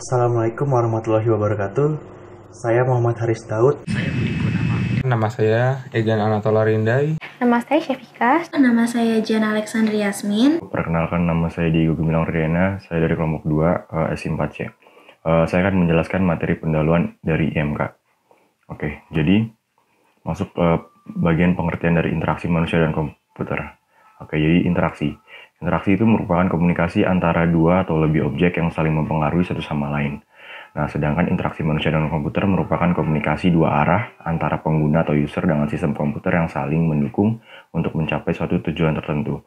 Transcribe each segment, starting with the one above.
Assalamualaikum warahmatullahi wabarakatuh. Saya Muhammad Haris Daud. Nama saya Egan Anatola Rindai. Nama saya Syafika. Nama saya Jana Alexandri Yasmin. Perkenalkan, nama saya Diego Gemilang Riana. Saya dari kelompok 2 S4C. Saya akan menjelaskan materi pendahuluan dari IMK. Oke, jadi masuk ke bagian pengertian dari interaksi manusia dan komputer. Oke, jadi interaksi. Interaksi itu merupakan komunikasi antara dua atau lebih objek yang saling mempengaruhi satu sama lain. Nah, sedangkan interaksi manusia dan komputer merupakan komunikasi dua arah antara pengguna atau user dengan sistem komputer yang saling mendukung untuk mencapai suatu tujuan tertentu.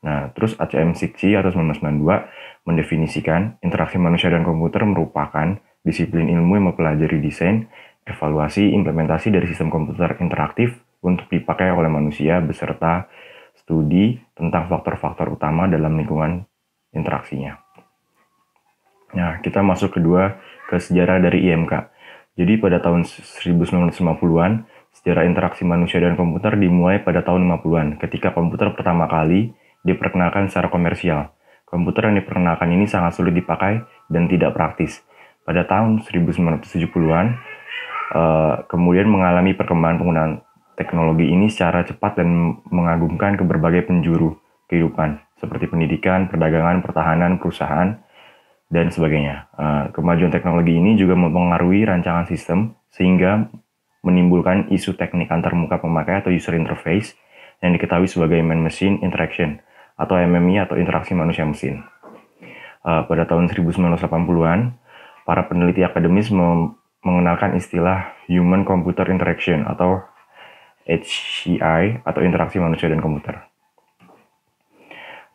Nah, terus ACM Siksi atau 1992 mendefinisikan interaksi manusia dan komputer merupakan disiplin ilmu yang mempelajari desain, evaluasi, implementasi dari sistem komputer interaktif untuk dipakai oleh manusia beserta studi tentang faktor-faktor utama dalam lingkungan interaksinya. Nah, kita masuk kedua ke sejarah dari IMK. Jadi pada tahun 1950-an, sejarah interaksi manusia dan komputer dimulai pada tahun 50-an ketika komputer pertama kali diperkenalkan secara komersial. Komputer yang diperkenalkan ini sangat sulit dipakai dan tidak praktis. Pada tahun 1970-an, kemudian mengalami perkembangan penggunaan teknologi ini secara cepat dan mengagumkan ke berbagai penjuru kehidupan, seperti pendidikan, perdagangan, pertahanan, perusahaan, dan sebagainya. Kemajuan teknologi ini juga mempengaruhi rancangan sistem, sehingga menimbulkan isu teknik antarmuka pemakai atau user interface yang diketahui sebagai man-machine interaction, atau MMI atau interaksi manusia-mesin. Pada tahun 1980-an, para peneliti akademis mengenalkan istilah Human Computer Interaction atau HCI atau interaksi manusia dan komputer.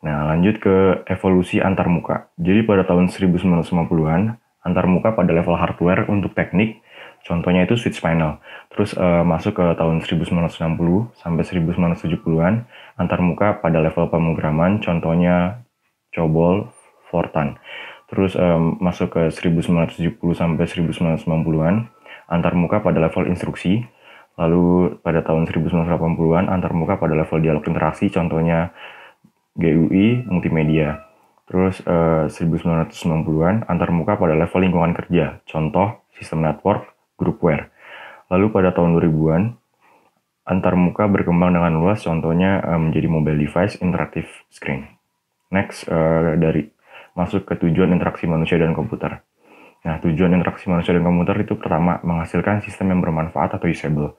Nah, lanjut ke evolusi antarmuka. Jadi pada tahun 1950-an, antarmuka pada level hardware untuk teknik, contohnya itu switch panel. Terus masuk ke tahun 1960 sampai 1970-an, antarmuka pada level pemrograman, contohnya COBOL, Fortran. Terus masuk ke 1970 sampai 1990-an, antarmuka pada level instruksi. Lalu pada tahun 1980-an antarmuka pada level dialog interaksi, contohnya GUI multimedia. Terus 1990-an antarmuka pada level lingkungan kerja, contoh sistem network, groupware. Lalu pada tahun 2000-an antarmuka berkembang dengan luas, contohnya menjadi mobile device, interactive screen. Next, dari masuk ke tujuan interaksi manusia dan komputer. Nah, tujuan interaksi manusia dan komputer itu pertama, menghasilkan sistem yang bermanfaat atau usable.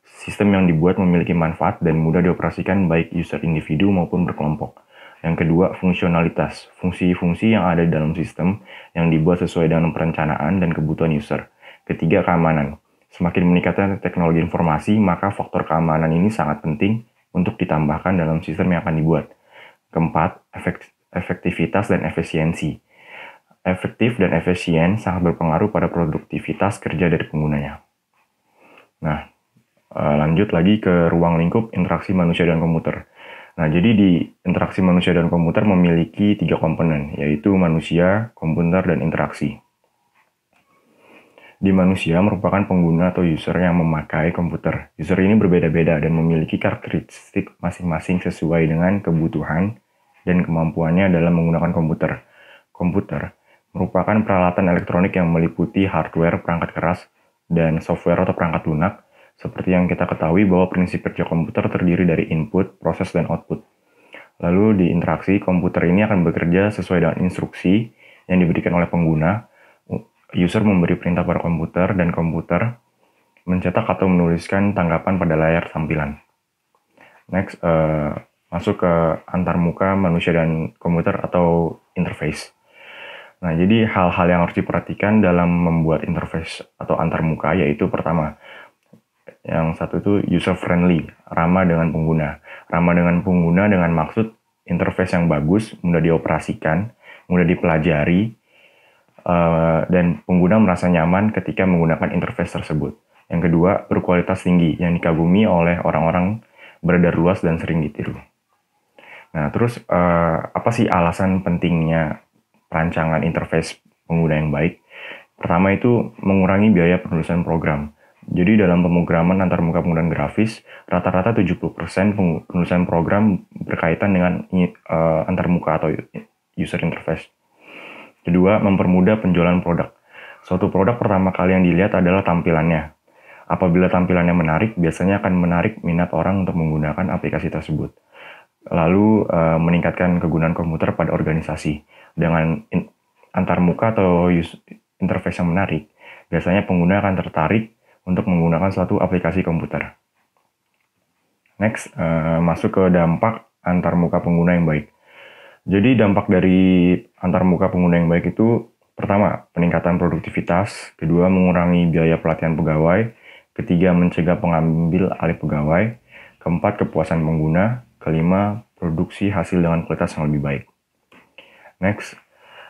Sistem yang dibuat memiliki manfaat dan mudah dioperasikan baik user individu maupun berkelompok. Yang kedua, fungsionalitas. Fungsi-fungsi yang ada di dalam sistem yang dibuat sesuai dengan perencanaan dan kebutuhan user. Ketiga, keamanan. Semakin meningkatnya teknologi informasi, maka faktor keamanan ini sangat penting untuk ditambahkan dalam sistem yang akan dibuat. Keempat, efektivitas dan efisiensi. Efektif dan efisien sangat berpengaruh pada produktivitas kerja dari penggunanya. Nah, lanjut lagi ke ruang lingkup interaksi manusia dan komputer. Nah, jadi di interaksi manusia dan komputer memiliki 3 komponen, yaitu manusia, komputer, dan interaksi. Di manusia merupakan pengguna atau user yang memakai komputer. User ini berbeda-beda dan memiliki karakteristik masing-masing sesuai dengan kebutuhan dan kemampuannya dalam menggunakan komputer. Komputer merupakan peralatan elektronik yang meliputi hardware, perangkat keras, dan software atau perangkat lunak. Seperti yang kita ketahui bahwa prinsip kerja komputer terdiri dari input, proses, dan output. Lalu di interaksi, komputer ini akan bekerja sesuai dengan instruksi yang diberikan oleh pengguna. User memberi perintah pada komputer, dan komputer mencetak atau menuliskan tanggapan pada layar tampilan. Next, masuk ke antarmuka manusia dan komputer atau interface. Nah, jadi hal-hal yang harus diperhatikan dalam membuat interface atau antarmuka yaitu pertama, yang satu itu user friendly, ramah dengan pengguna. Ramah dengan pengguna dengan maksud interface yang bagus, mudah dioperasikan, mudah dipelajari, dan pengguna merasa nyaman ketika menggunakan interface tersebut. Yang kedua, berkualitas tinggi, yang dikagumi oleh orang-orang, beredar luas dan sering ditiru. Nah, terus apa sih alasan pentingnya perancangan interface pengguna yang baik? Pertama itu mengurangi biaya penulisan program. Jadi dalam pemrograman antarmuka penggunaan grafis, rata-rata 70% penulisan program berkaitan dengan antarmuka atau user interface. Kedua, mempermudah penjualan produk. Suatu produk pertama kali yang dilihat adalah tampilannya. Apabila tampilannya menarik, biasanya akan menarik minat orang untuk menggunakan aplikasi tersebut. Lalu meningkatkan kegunaan komputer pada organisasi. Dengan antarmuka atau interface yang menarik, biasanya pengguna akan tertarik untuk menggunakan suatu aplikasi komputer. Next, masuk ke dampak antarmuka pengguna yang baik. Jadi dampak dari antarmuka pengguna yang baik itu, pertama, peningkatan produktivitas, kedua, mengurangi biaya pelatihan pegawai, ketiga, mencegah pengambil alih pegawai, keempat, kepuasan pengguna, kelima, produksi hasil dengan kualitas yang lebih baik. Next,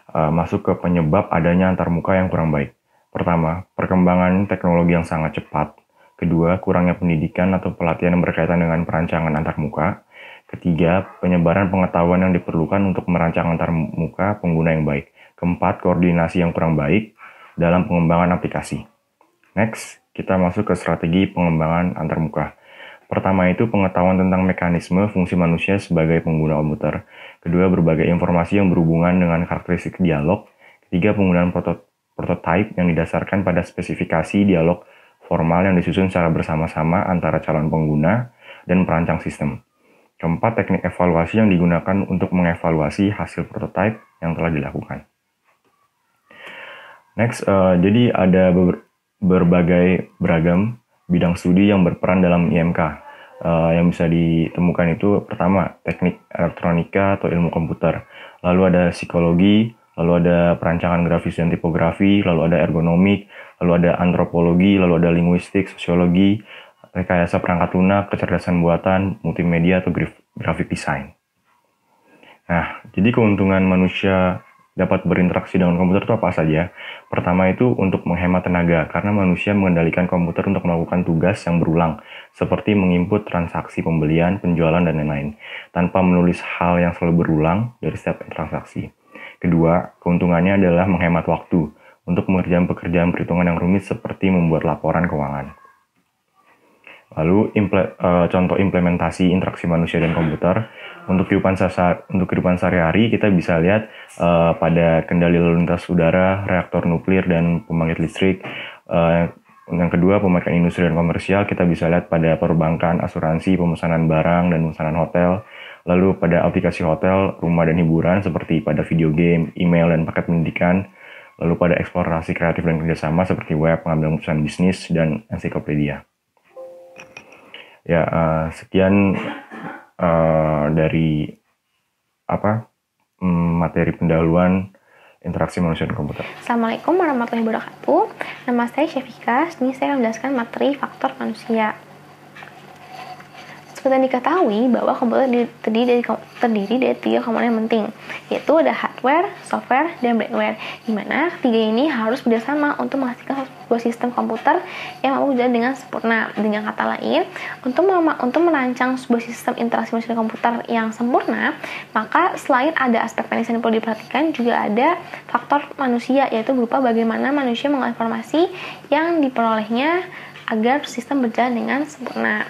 masuk ke penyebab adanya antarmuka yang kurang baik. Pertama, perkembangan teknologi yang sangat cepat. Kedua, kurangnya pendidikan atau pelatihan yang berkaitan dengan perancangan antarmuka. Ketiga, penyebaran pengetahuan yang diperlukan untuk merancang antarmuka pengguna yang baik. Keempat, koordinasi yang kurang baik dalam pengembangan aplikasi. Next, kita masuk ke strategi pengembangan antarmuka. Pertama itu pengetahuan tentang mekanisme fungsi manusia sebagai pengguna komputer. Kedua, berbagai informasi yang berhubungan dengan karakteristik dialog. Ketiga, penggunaan prototype yang didasarkan pada spesifikasi dialog formal yang disusun secara bersama-sama antara calon pengguna dan perancang sistem. Keempat, teknik evaluasi yang digunakan untuk mengevaluasi hasil prototype yang telah dilakukan. Next, jadi ada berbagai beragam bidang studi yang berperan dalam IMK. Yang bisa ditemukan itu pertama, teknik elektronika atau ilmu komputer. Lalu ada psikologi, lalu ada perancangan grafis dan tipografi, lalu ada ergonomik, lalu ada antropologi, lalu ada linguistik, sosiologi, rekayasa perangkat lunak, kecerdasan buatan, multimedia, atau graphic design. Nah, jadi keuntungan manusia dapat berinteraksi dengan komputer itu apa saja? Pertama itu untuk menghemat tenaga, karena manusia mengendalikan komputer untuk melakukan tugas yang berulang, seperti menginput transaksi pembelian, penjualan, dan lain-lain, tanpa menulis hal yang selalu berulang dari setiap transaksi. Kedua, keuntungannya adalah menghemat waktu untuk mengerjakan pekerjaan perhitungan yang rumit seperti membuat laporan keuangan. Lalu contoh implementasi interaksi manusia dan komputer untuk kehidupan sehari-hari kita bisa lihat pada kendali lalu lintas udara, reaktor nuklir dan pembangkit listrik. Yang kedua, pemakaian industri dan komersial kita bisa lihat pada perbankan, asuransi, pemesanan barang dan pemesanan hotel. Lalu pada aplikasi hotel, rumah dan hiburan seperti pada video game, email dan paket pendidikan. Lalu pada eksplorasi kreatif dan kerjasama seperti web, pengambilan keputusan bisnis dan ensiklopedia. Ya, sekian dari materi pendahuluan interaksi manusia dan komputer. Assalamualaikum warahmatullahi wabarakatuh. Nama saya Syafika. Ini saya akan menjelaskan materi faktor manusia. Seperti yang diketahui bahwa komputer terdiri dari 3 komponen penting, yaitu ada hardware, software, dan bloodware, di mana ketiga ini harus bekerjasama untuk menghasilkan sebuah sistem komputer yang mampu berjalan dengan sempurna. Dengan kata lain, untuk merancang sebuah sistem interaksi manusia dan komputer yang sempurna, maka selain ada aspek teknis yang perlu diperhatikan, juga ada faktor manusia, yaitu berupa bagaimana manusia mengolah informasi yang diperolehnya agar sistem berjalan dengan sempurna.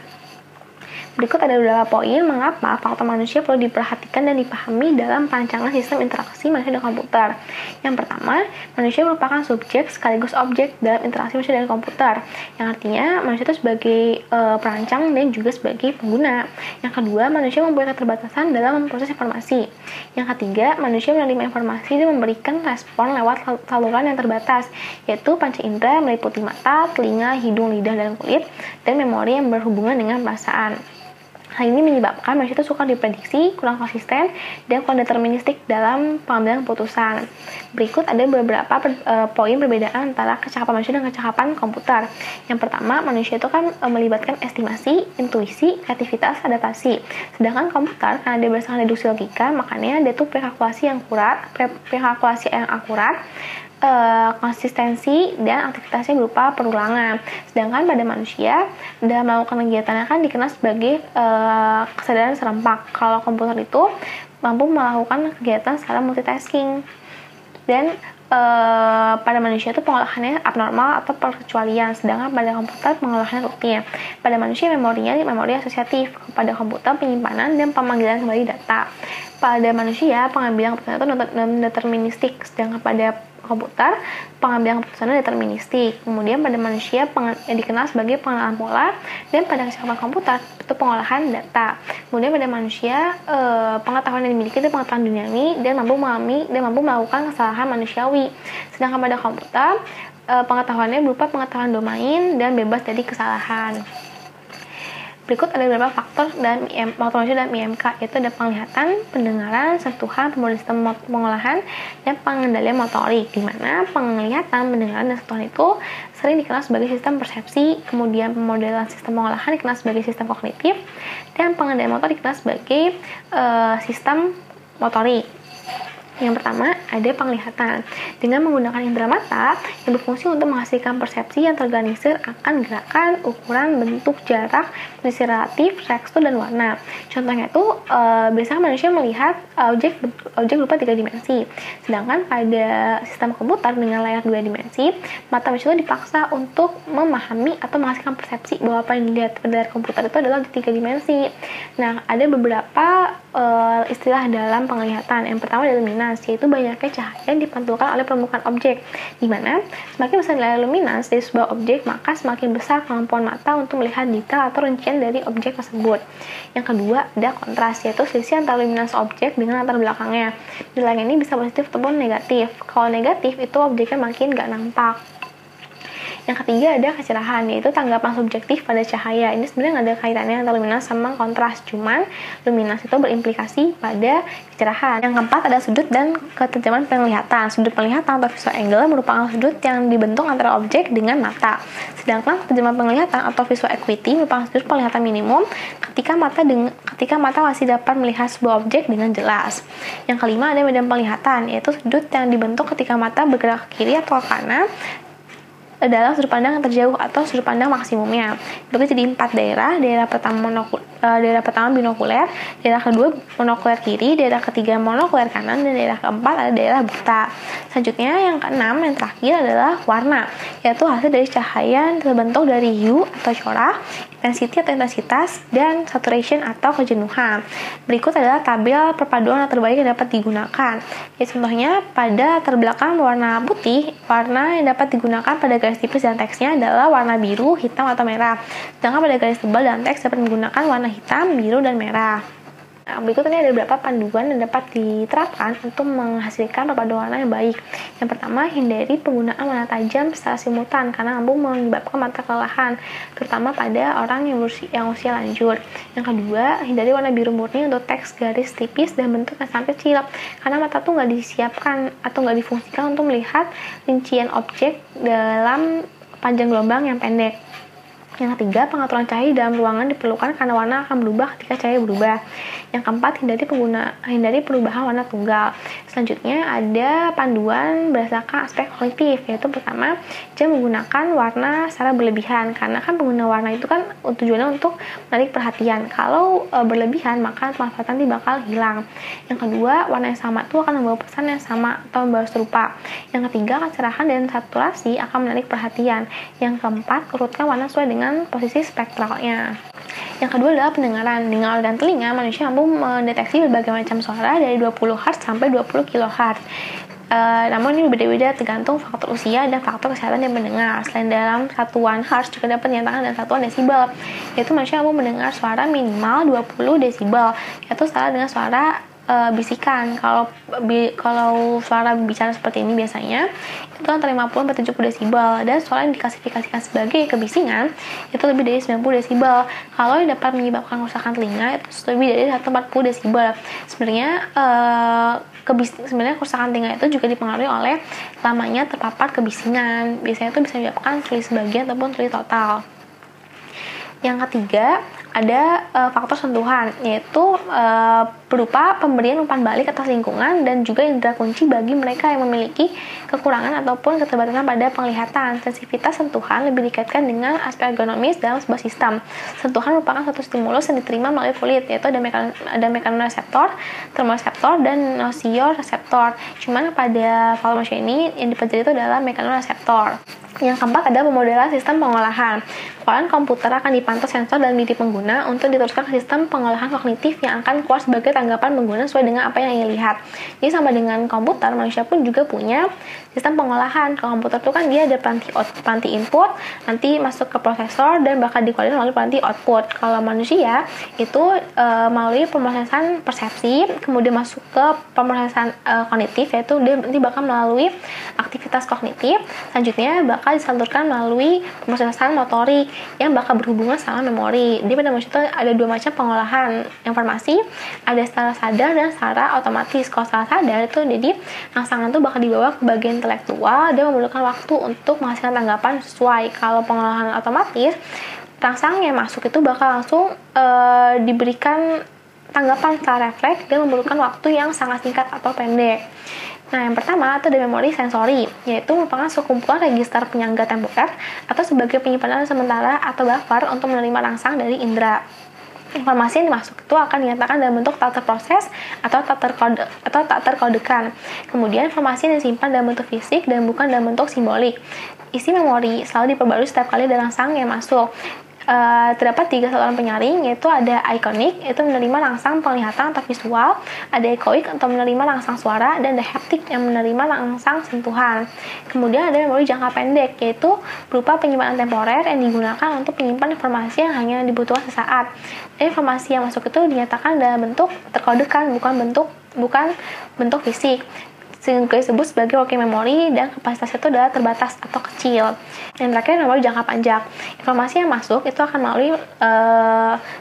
Berikut ada beberapa poin mengapa faktor manusia perlu diperhatikan dan dipahami dalam perancangan sistem interaksi manusia dan komputer. Yang pertama, manusia merupakan subjek sekaligus objek dalam interaksi manusia dan komputer, yang artinya manusia itu sebagai perancang dan juga sebagai pengguna. Yang kedua, manusia mempunyai keterbatasan dalam memproses informasi. Yang ketiga, manusia menerima informasi dan memberikan respon lewat saluran yang terbatas, yaitu panca indera meliputi mata, telinga, hidung, lidah, dan kulit, dan memori yang berhubungan dengan perasaan. Hal ini menyebabkan manusia itu suka diprediksi, kurang konsisten, dan kurang deterministik dalam pengambilan keputusan. Berikut ada beberapa poin perbedaan antara kecakapan manusia dan kecakapan komputer. Yang pertama, manusia itu kan melibatkan estimasi, intuisi, kreativitas, adaptasi. Sedangkan komputer, karena dia berdasarkan deduksi logika, makanya dia tuh prekalkulasi yang akurat, konsistensi dan aktivitasnya berupa perulangan. Sedangkan pada manusia dalam melakukan kegiatannya kan dikenal sebagai kesadaran serempak. Kalau komputer itu mampu melakukan kegiatan secara multitasking. Dan pada manusia itu pengolahannya abnormal atau perkecualian, sedangkan pada komputer pengolahannya rutin. Pada manusia memori asosiatif, pada komputer penyimpanan dan pemanggilan kembali data. Pada manusia pengambilan keputusan itu deterministik, sedangkan pada komputer, pengambilan keputusannya deterministik. Kemudian pada manusia dikenal sebagai pengenalan pola, dan pada kesehatan komputer itu pengolahan data. Kemudian pada manusia pengetahuan yang dimiliki itu pengetahuan duniawi dan mampu melakukan kesalahan manusiawi. Sedangkan pada komputer pengetahuannya berupa pengetahuan domain dan bebas dari kesalahan. Berikut ada beberapa faktor manusia dalam IMK, yaitu ada penglihatan, pendengaran, sentuhan, pemrograman sistem pengolahan, dan pengendalian motorik, di mana penglihatan, pendengaran, dan sentuhan itu sering dikenal sebagai sistem persepsi, kemudian pemodelan sistem pengolahan dikenal sebagai sistem kognitif, dan pengendalian motor dikenal sebagai sistem motorik. Yang pertama, ada penglihatan. Dengan menggunakan indera mata yang berfungsi untuk menghasilkan persepsi yang terorganisir akan gerakan, ukuran, bentuk, jarak, kondisi relatif, tekstur, dan warna. Contohnya itu, biasanya manusia melihat objek berupa 3 dimensi. Sedangkan pada sistem komputer dengan layar 2 dimensi, mata manusia itu dipaksa untuk memahami atau menghasilkan persepsi bahwa apa yang dilihat pada layar komputer itu adalah di 3 dimensi. Nah, ada beberapa istilah dalam penglihatan. Yang pertama adalah luminans, yaitu banyaknya cahaya yang dipantulkan oleh permukaan objek, di mana semakin besar nilai luminans dari sebuah objek, maka semakin besar kemampuan mata untuk melihat detail atau rincian dari objek tersebut. Yang kedua, ada kontras, yaitu selisih antara luminans objek dengan latar belakangnya. Nilai ini bisa positif ataupun negatif. Kalau negatif, itu objeknya makin gak nampak. Yang ketiga ada kecerahan, yaitu tanggapan subjektif pada cahaya. Ini sebenarnya nggak ada kaitannya antara luminans sama kontras, cuman luminans itu berimplikasi pada kecerahan. Yang keempat ada sudut dan ketajaman penglihatan. Sudut penglihatan atau visual angle merupakan sudut yang dibentuk antara objek dengan mata. Sedangkan ketajaman penglihatan atau visual acuity merupakan sudut penglihatan minimum ketika mata masih dapat melihat sebuah objek dengan jelas. Yang kelima ada medan penglihatan, yaitu sudut yang dibentuk ketika mata bergerak ke kiri atau ke kanan dalam sudut pandang yang terjauh atau sudut pandang maksimumnya. Itu jadi 4 daerah. Daerah pertama binokuler, daerah kedua monokuler kiri, daerah ketiga monokuler kanan, dan daerah keempat ada daerah buta. Selanjutnya yang keenam, yang terakhir adalah warna, yaitu hasil dari cahaya yang terbentuk dari hue atau corak, intensity atau intensitas, dan saturation atau kejenuhan. Berikut adalah tabel perpaduan yang terbaik yang dapat digunakan. Ya, contohnya pada latar belakang warna putih, warna yang dapat digunakan pada garis tipis dan teksnya adalah warna biru, hitam, atau merah. Sedangkan pada garis tebal dan teks dapat menggunakan warna hitam, biru, dan merah. Nah, berikut ini ada beberapa panduan yang dapat diterapkan untuk menghasilkan perpaduan warna yang baik. Yang pertama, hindari penggunaan warna tajam secara simultan karena mampu menyebabkan mata kelelahan, terutama pada orang yang usia lanjut. Yang kedua, hindari warna biru murni untuk teks garis tipis dan bentuk yang sangat kecil karena mata tuh nggak disiapkan atau nggak difungsikan untuk melihat rincian objek dalam panjang gelombang yang pendek. Yang ketiga, pengaturan cahaya dalam ruangan diperlukan karena warna akan berubah ketika cahaya berubah. Yang keempat, hindari perubahan warna tunggal. Selanjutnya ada panduan berdasarkan aspek kognitif, yaitu pertama, jangan menggunakan warna secara berlebihan karena kan pengguna warna itu kan tujuannya untuk menarik perhatian. Kalau berlebihan maka manfaatnya bakal hilang. Yang kedua, warna yang sama itu akan membawa pesan yang sama atau membawa serupa. Yang ketiga, kecerahan dan saturasi akan menarik perhatian. Yang keempat, urutkan warna sesuai dengan posisi spektralnya. Yang kedua adalah pendengaran. Dengan organ telinga, manusia mampu mendeteksi berbagai macam suara dari 20 Hz sampai 20 kHz. Namun ini berbeda-beda tergantung faktor usia dan faktor kesehatan yang mendengar. Selain dalam satuan Hertz juga dapat dinyatakan dalam satuan desibel, yaitu manusia mampu mendengar suara minimal 20 desibel, yaitu setara dengan suara bisikan. Kalau suara bicara seperti ini biasanya itu antara 50 sampai 70 desibel, dan suara yang diklasifikasikan sebagai kebisingan itu lebih dari 90 desibel. Kalau yang dapat menyebabkan kerusakan telinga itu lebih dari 140 desibel. Sebenarnya kerusakan telinga itu juga dipengaruhi oleh lamanya terpapar kebisingan. Biasanya itu bisa menyebabkan tuli sebagian ataupun tuli total. Yang ketiga ada faktor sentuhan, yaitu berupa pemberian umpan balik atas lingkungan dan juga indera kunci bagi mereka yang memiliki kekurangan ataupun keterbatasan pada penglihatan. Sensitivitas sentuhan lebih dikaitkan dengan aspek ergonomis dalam sebuah sistem. Sentuhan merupakan satu stimulus yang diterima melalui kulit, yaitu ada mekanoseptor, termoreseptor, dan nosioreseptor. Cuman pada manusia ini yang dipelajari itu adalah mekanoseptor. Yang keempat adalah pemodelan sistem pengolahan. Pengolahan komputer akan dipantau sensor dan diri pengguna untuk diteruskan ke sistem pengolahan kognitif yang akan keluar sebagai tanggapan pengguna sesuai dengan apa yang ingin lihat. Jadi sama dengan komputer, manusia pun juga punya sistem pengolahan. Kalau komputer itu kan dia ada peranti input, nanti masuk ke prosesor dan bakal dikeluarkan melalui peranti output. Kalau manusia itu melalui pemrosesan persepsi, kemudian masuk ke pemrosesan kognitif, yaitu dia nanti bakal melalui aktivitas kognitif. Selanjutnya bakal disalurkan melalui pemrosesan motorik yang bakal berhubungan sama memori. Jadi pada manusia itu ada dua macam pengolahan informasi, ada secara sadar dan secara otomatis. Kalau secara sadar itu jadi rangsangan itu bakal dibawa ke bagian intelektual dan memerlukan waktu untuk menghasilkan tanggapan sesuai. Kalau pengolahan otomatis, rangsangan yang masuk itu bakal langsung diberikan tanggapan secara refleks dan memerlukan waktu yang sangat singkat atau pendek. Nah, yang pertama itu ada memori sensori, yaitu merupakan sekumpulan register penyangga temporer atau sebagai penyimpanan sementara atau buffer untuk menerima rangsang dari indera. Informasi yang dimasuk itu akan dinyatakan dalam bentuk tak terproses atau tak terkodekan. Kemudian informasi yang disimpan dalam bentuk fisik dan bukan dalam bentuk simbolik. Isi memori selalu diperbarui setiap kali ada rangsang yang masuk. Terdapat 3 saluran penyaring, yaitu ada ikonik, yaitu menerima rangsang penglihatan atau visual, ada echoic untuk menerima rangsang suara, dan ada haptic yang menerima rangsang sentuhan. Kemudian ada memori jangka pendek, yaitu berupa penyimpanan temporer yang digunakan untuk menyimpan informasi yang hanya dibutuhkan sesaat. Dan informasi yang masuk itu dinyatakan dalam bentuk terkodekan, bukan bentuk fisik, sehingga disebut sebagai working memory, dan kapasitasnya itu adalah terbatas atau kecil. Yang terakhir, memori jangka panjang. Informasi yang masuk itu akan melalui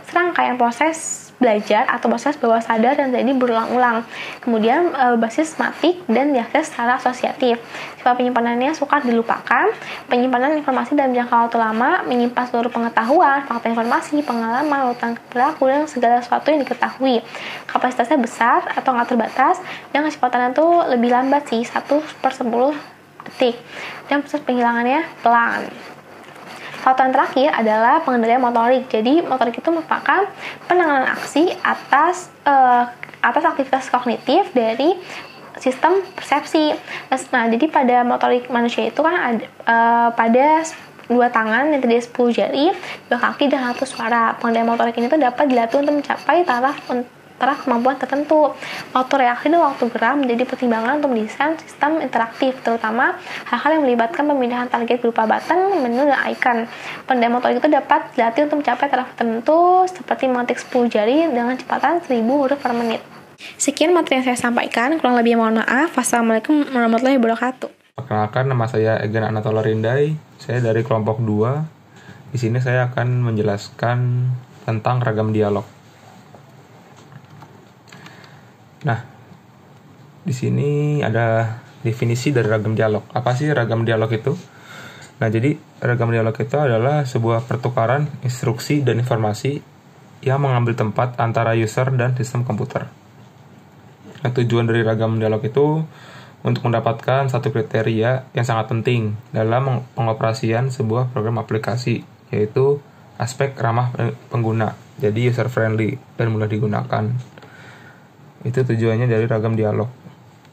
serangkaian proses belajar atau proses bawah sadar dan jadi berulang-ulang. Kemudian basis matik dan diakses secara asosiatif. Sifat penyimpanannya sukar dilupakan. Penyimpanan informasi dalam jangka waktu lama menyimpan seluruh pengetahuan, fakta informasi, pengalaman, urutan perilaku, dan segala sesuatu yang diketahui. Kapasitasnya besar atau nggak terbatas, dan kecepatannya tuh lebih lambat sih, 1/10 detik. Dan proses penghilangannya pelan. Faktor yang terakhir adalah pengendalian motorik. Jadi motorik itu merupakan penanganan aksi atas aktivitas kognitif dari sistem persepsi. Nah, jadi pada motorik manusia itu kan ada pada 2 tangan yang terdiri 10 jari, 2 kaki, dan 1 suara. Pengendalian motorik ini tuh dapat dilatih untuk mencapai taraf kemampuan tertentu. Waktu reaksi dan waktu gerak menjadi pertimbangan untuk mendesain sistem interaktif, terutama hal-hal yang melibatkan pemindahan target berupa button, menu, dan icon. Pengendalian motorik itu dapat dilatih untuk mencapai taraf tertentu seperti mengetik 10 jari dengan kecepatan 1000 huruf per menit. Sekian materi yang saya sampaikan, kurang lebih mohon maaf. Wassalamualaikum warahmatullahi wabarakatuh. Perkenalkan, nama saya Egan Anatola Rindai. Saya dari kelompok 2. Di sini saya akan menjelaskan tentang ragam dialog. Nah, di sini ada definisi dari ragam dialog. Apa sih ragam dialog itu? Nah, jadi ragam dialog itu adalah sebuah pertukaran instruksi dan informasi yang mengambil tempat antara user dan sistem komputer. Nah, tujuan dari ragam dialog itu untuk mendapatkan satu kriteria yang sangat penting dalam pengoperasian sebuah program aplikasi, yaitu aspek ramah pengguna, jadi user friendly dan mudah digunakan. Itu tujuannya dari ragam dialog.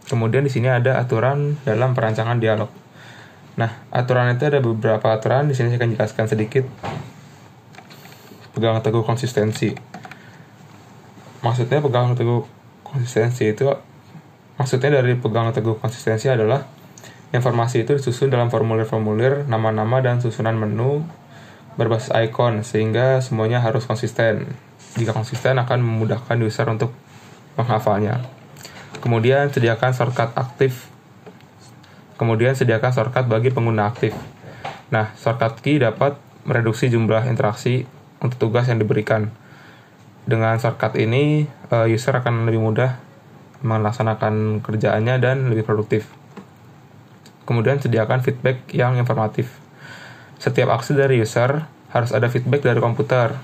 Kemudian di sini ada aturan dalam perancangan dialog. Nah, aturan itu ada beberapa aturan. Di sini saya akan jelaskan sedikit. Pegang teguh konsistensi. Maksudnya pegang teguh konsistensi itu, maksudnya dari pegang teguh konsistensi adalah informasi itu disusun dalam formulir-formulir, nama-nama, dan susunan menu berbasis icon, sehingga semuanya harus konsisten. Jika konsisten akan memudahkan user untuk menghafalnya. Kemudian sediakan shortcut aktif. Kemudian sediakan shortcut bagi pengguna aktif. Nah, shortcut key dapat mereduksi jumlah interaksi untuk tugas yang diberikan. Dengan shortcut ini, user akan lebih mudah melaksanakan kerjaannya dan lebih produktif. Kemudian sediakan feedback yang informatif. Setiap aksi dari user harus ada feedback dari komputer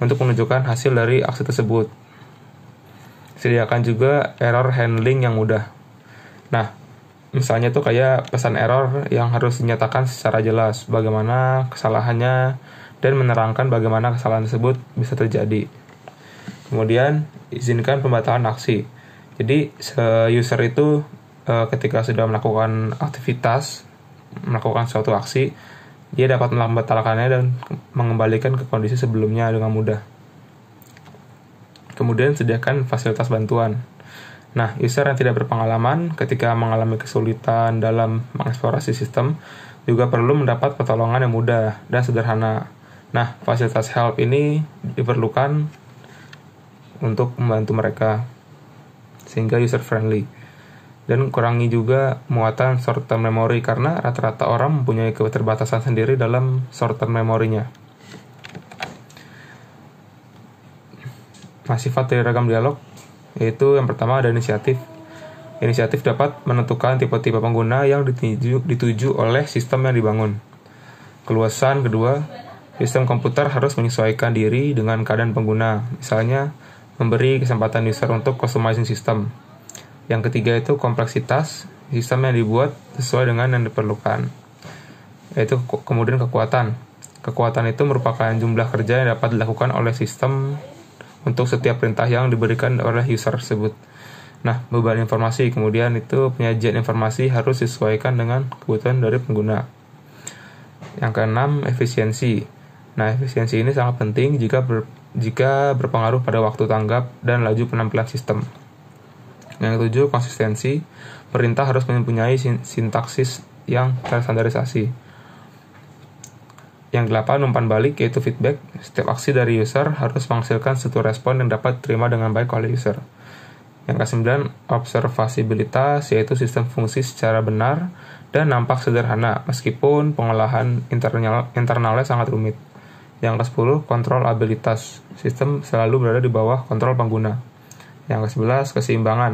untuk menunjukkan hasil dari aksi tersebut. Sediakan juga error handling yang mudah. Nah, misalnya tuh kayak pesan error yang harus dinyatakan secara jelas bagaimana kesalahannya dan menerangkan bagaimana kesalahan tersebut bisa terjadi. Kemudian, izinkan pembatalan aksi. Jadi, user itu ketika sudah melakukan aktivitas melakukan suatu aksi, dia dapat melambatkannya dan mengembalikan ke kondisi sebelumnya dengan mudah. Kemudian sediakan fasilitas bantuan. Nah, user yang tidak berpengalaman ketika mengalami kesulitan dalam mengeksplorasi sistem juga perlu mendapat pertolongan yang mudah dan sederhana. Nah, fasilitas help ini diperlukan untuk membantu mereka sehingga user friendly. Dan kurangi juga muatan short term memory karena rata-rata orang mempunyai keterbatasan sendiri dalam short term memorinya. Nah, sifat dari ragam dialog yaitu yang pertama ada inisiatif. Inisiatif dapat menentukan tipe-tipe pengguna yang dituju oleh sistem yang dibangun. Keluasan kedua, sistem komputer harus menyesuaikan diri dengan keadaan pengguna. Misalnya, memberi kesempatan user untuk customizing sistem. Yang ketiga itu kompleksitas, sistem yang dibuat sesuai dengan yang diperlukan. Yaitu kemudian kekuatan. Kekuatan itu merupakan jumlah kerja yang dapat dilakukan oleh sistem untuk setiap perintah yang diberikan oleh user tersebut. Nah, beban informasi, kemudian itu penyajian informasi harus disesuaikan dengan kebutuhan dari pengguna. Yang keenam, efisiensi. Nah, efisiensi ini sangat penting jika berpengaruh pada waktu tanggap dan laju penampilan sistem. Yang ketujuh, konsistensi. Perintah harus mempunyai sintaksis yang terstandarisasi. Yang delapan, umpan balik, yaitu feedback. Setiap aksi dari user harus menghasilkan satu respon yang dapat diterima dengan baik oleh user. Yang kesembilan, observasibilitas, yaitu sistem fungsi secara benar dan nampak sederhana, meskipun pengolahan internalnya sangat rumit. Yang ke-10, kontrolabilitas. Sistem selalu berada di bawah kontrol pengguna. Yang ke-11, keseimbangan.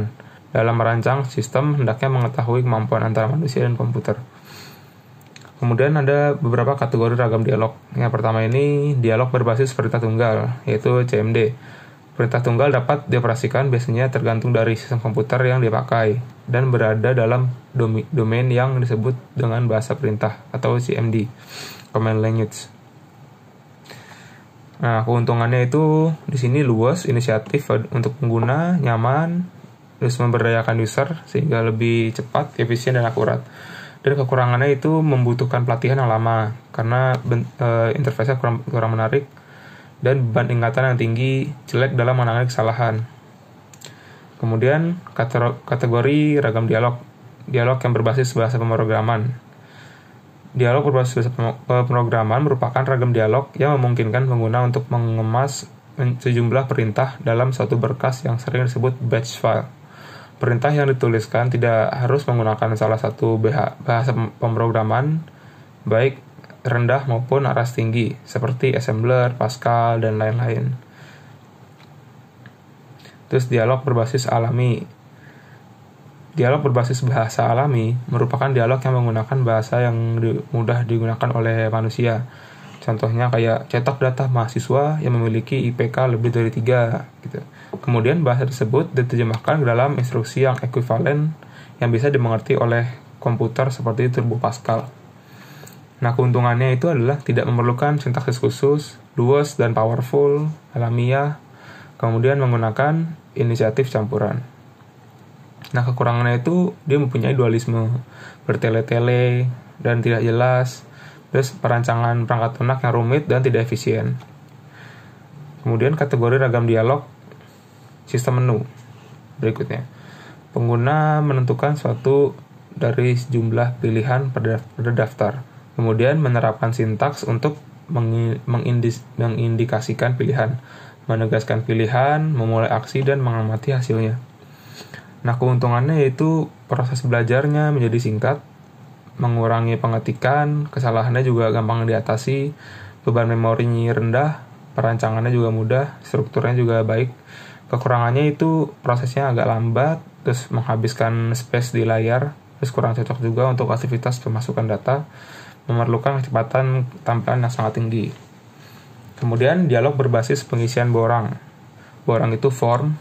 Dalam merancang sistem, hendaknya mengetahui kemampuan antara manusia dan komputer. Kemudian ada beberapa kategori ragam dialog. Yang pertama ini, dialog berbasis perintah tunggal, yaitu CMD. Perintah tunggal dapat dioperasikan biasanya tergantung dari sistem komputer yang dipakai, dan berada dalam domain yang disebut dengan bahasa perintah, atau CMD, Command Language. Nah, keuntungannya itu di sini luas, inisiatif untuk pengguna, nyaman, terus memberdayakan user sehingga lebih cepat, efisien, dan akurat. Dan kekurangannya itu membutuhkan pelatihan yang lama karena interface-nya kurang menarik dan beban ingatan yang tinggi, jelek dalam menangani kesalahan. Kemudian kategori ragam dialog yang berbasis bahasa pemrograman. Dialog berbasis pemrograman merupakan ragam dialog yang memungkinkan pengguna untuk mengemas sejumlah perintah dalam suatu berkas yang sering disebut batch file. Perintah yang dituliskan tidak harus menggunakan salah satu bahasa pemrograman, baik rendah maupun aras tinggi, seperti assembler, Pascal, dan lain-lain. Terus dialog berbasis alami. Dialog berbasis bahasa alami merupakan dialog yang menggunakan bahasa yang mudah digunakan oleh manusia. Contohnya kayak cetak data mahasiswa yang memiliki IPK lebih dari 3 gitu. Kemudian bahasa tersebut diterjemahkan ke dalam instruksi yang ekuivalen yang bisa dimengerti oleh komputer seperti Turbo Pascal. Nah, keuntungannya itu adalah tidak memerlukan sintaksis khusus, luas dan powerful, alamiah, kemudian menggunakan inisiatif campuran. Nah, kekurangannya itu dia mempunyai dualisme, bertele-tele dan tidak jelas, terus perancangan perangkat lunak yang rumit dan tidak efisien. Kemudian kategori ragam dialog sistem menu. Berikutnya, pengguna menentukan suatu dari sejumlah pilihan pada daftar, kemudian menerapkan sintaks untuk mengindikasikan pilihan, menegaskan pilihan, memulai aksi, dan mengamati hasilnya. Nah, keuntungannya yaitu proses belajarnya menjadi singkat, mengurangi pengetikan, kesalahannya juga gampang diatasi, beban memorinya rendah, perancangannya juga mudah, strukturnya juga baik. Kekurangannya itu prosesnya agak lambat, terus menghabiskan space di layar, terus kurang cocok juga untuk aktivitas pemasukan data, memerlukan kecepatan tampilan yang sangat tinggi. Kemudian dialog berbasis pengisian borang. Borang itu form.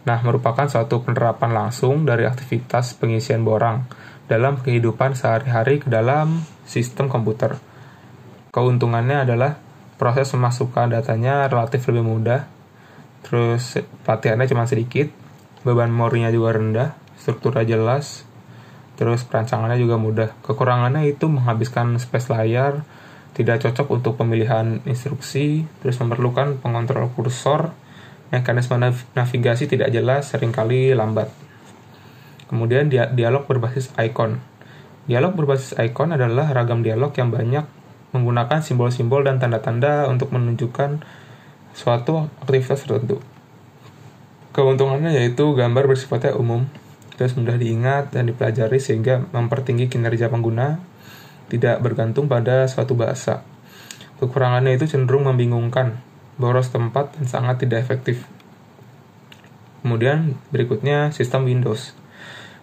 Nah, merupakan suatu penerapan langsung dari aktivitas pengisian borang dalam kehidupan sehari-hari ke dalam sistem komputer. Keuntungannya adalah proses memasukkan datanya relatif lebih mudah, terus pelatihannya cuma sedikit, beban memorinya juga rendah, strukturnya jelas, Terus perancangannya juga mudah. Kekurangannya itu menghabiskan space layar, tidak cocok untuk pemilihan instruksi, terus memerlukan pengontrol kursor, mekanisme navigasi tidak jelas, seringkali lambat. Kemudian dialog berbasis icon. Dialog berbasis icon adalah ragam dialog yang banyak menggunakan simbol-simbol dan tanda-tanda untuk menunjukkan suatu aktivitas tertentu. Keuntungannya yaitu gambar bersifatnya umum, terus mudah diingat dan dipelajari sehingga mempertinggi kinerja pengguna, tidak bergantung pada suatu bahasa. Kekurangannya itu cenderung membingungkan, boros tempat, dan sangat tidak efektif. Kemudian berikutnya sistem Windows.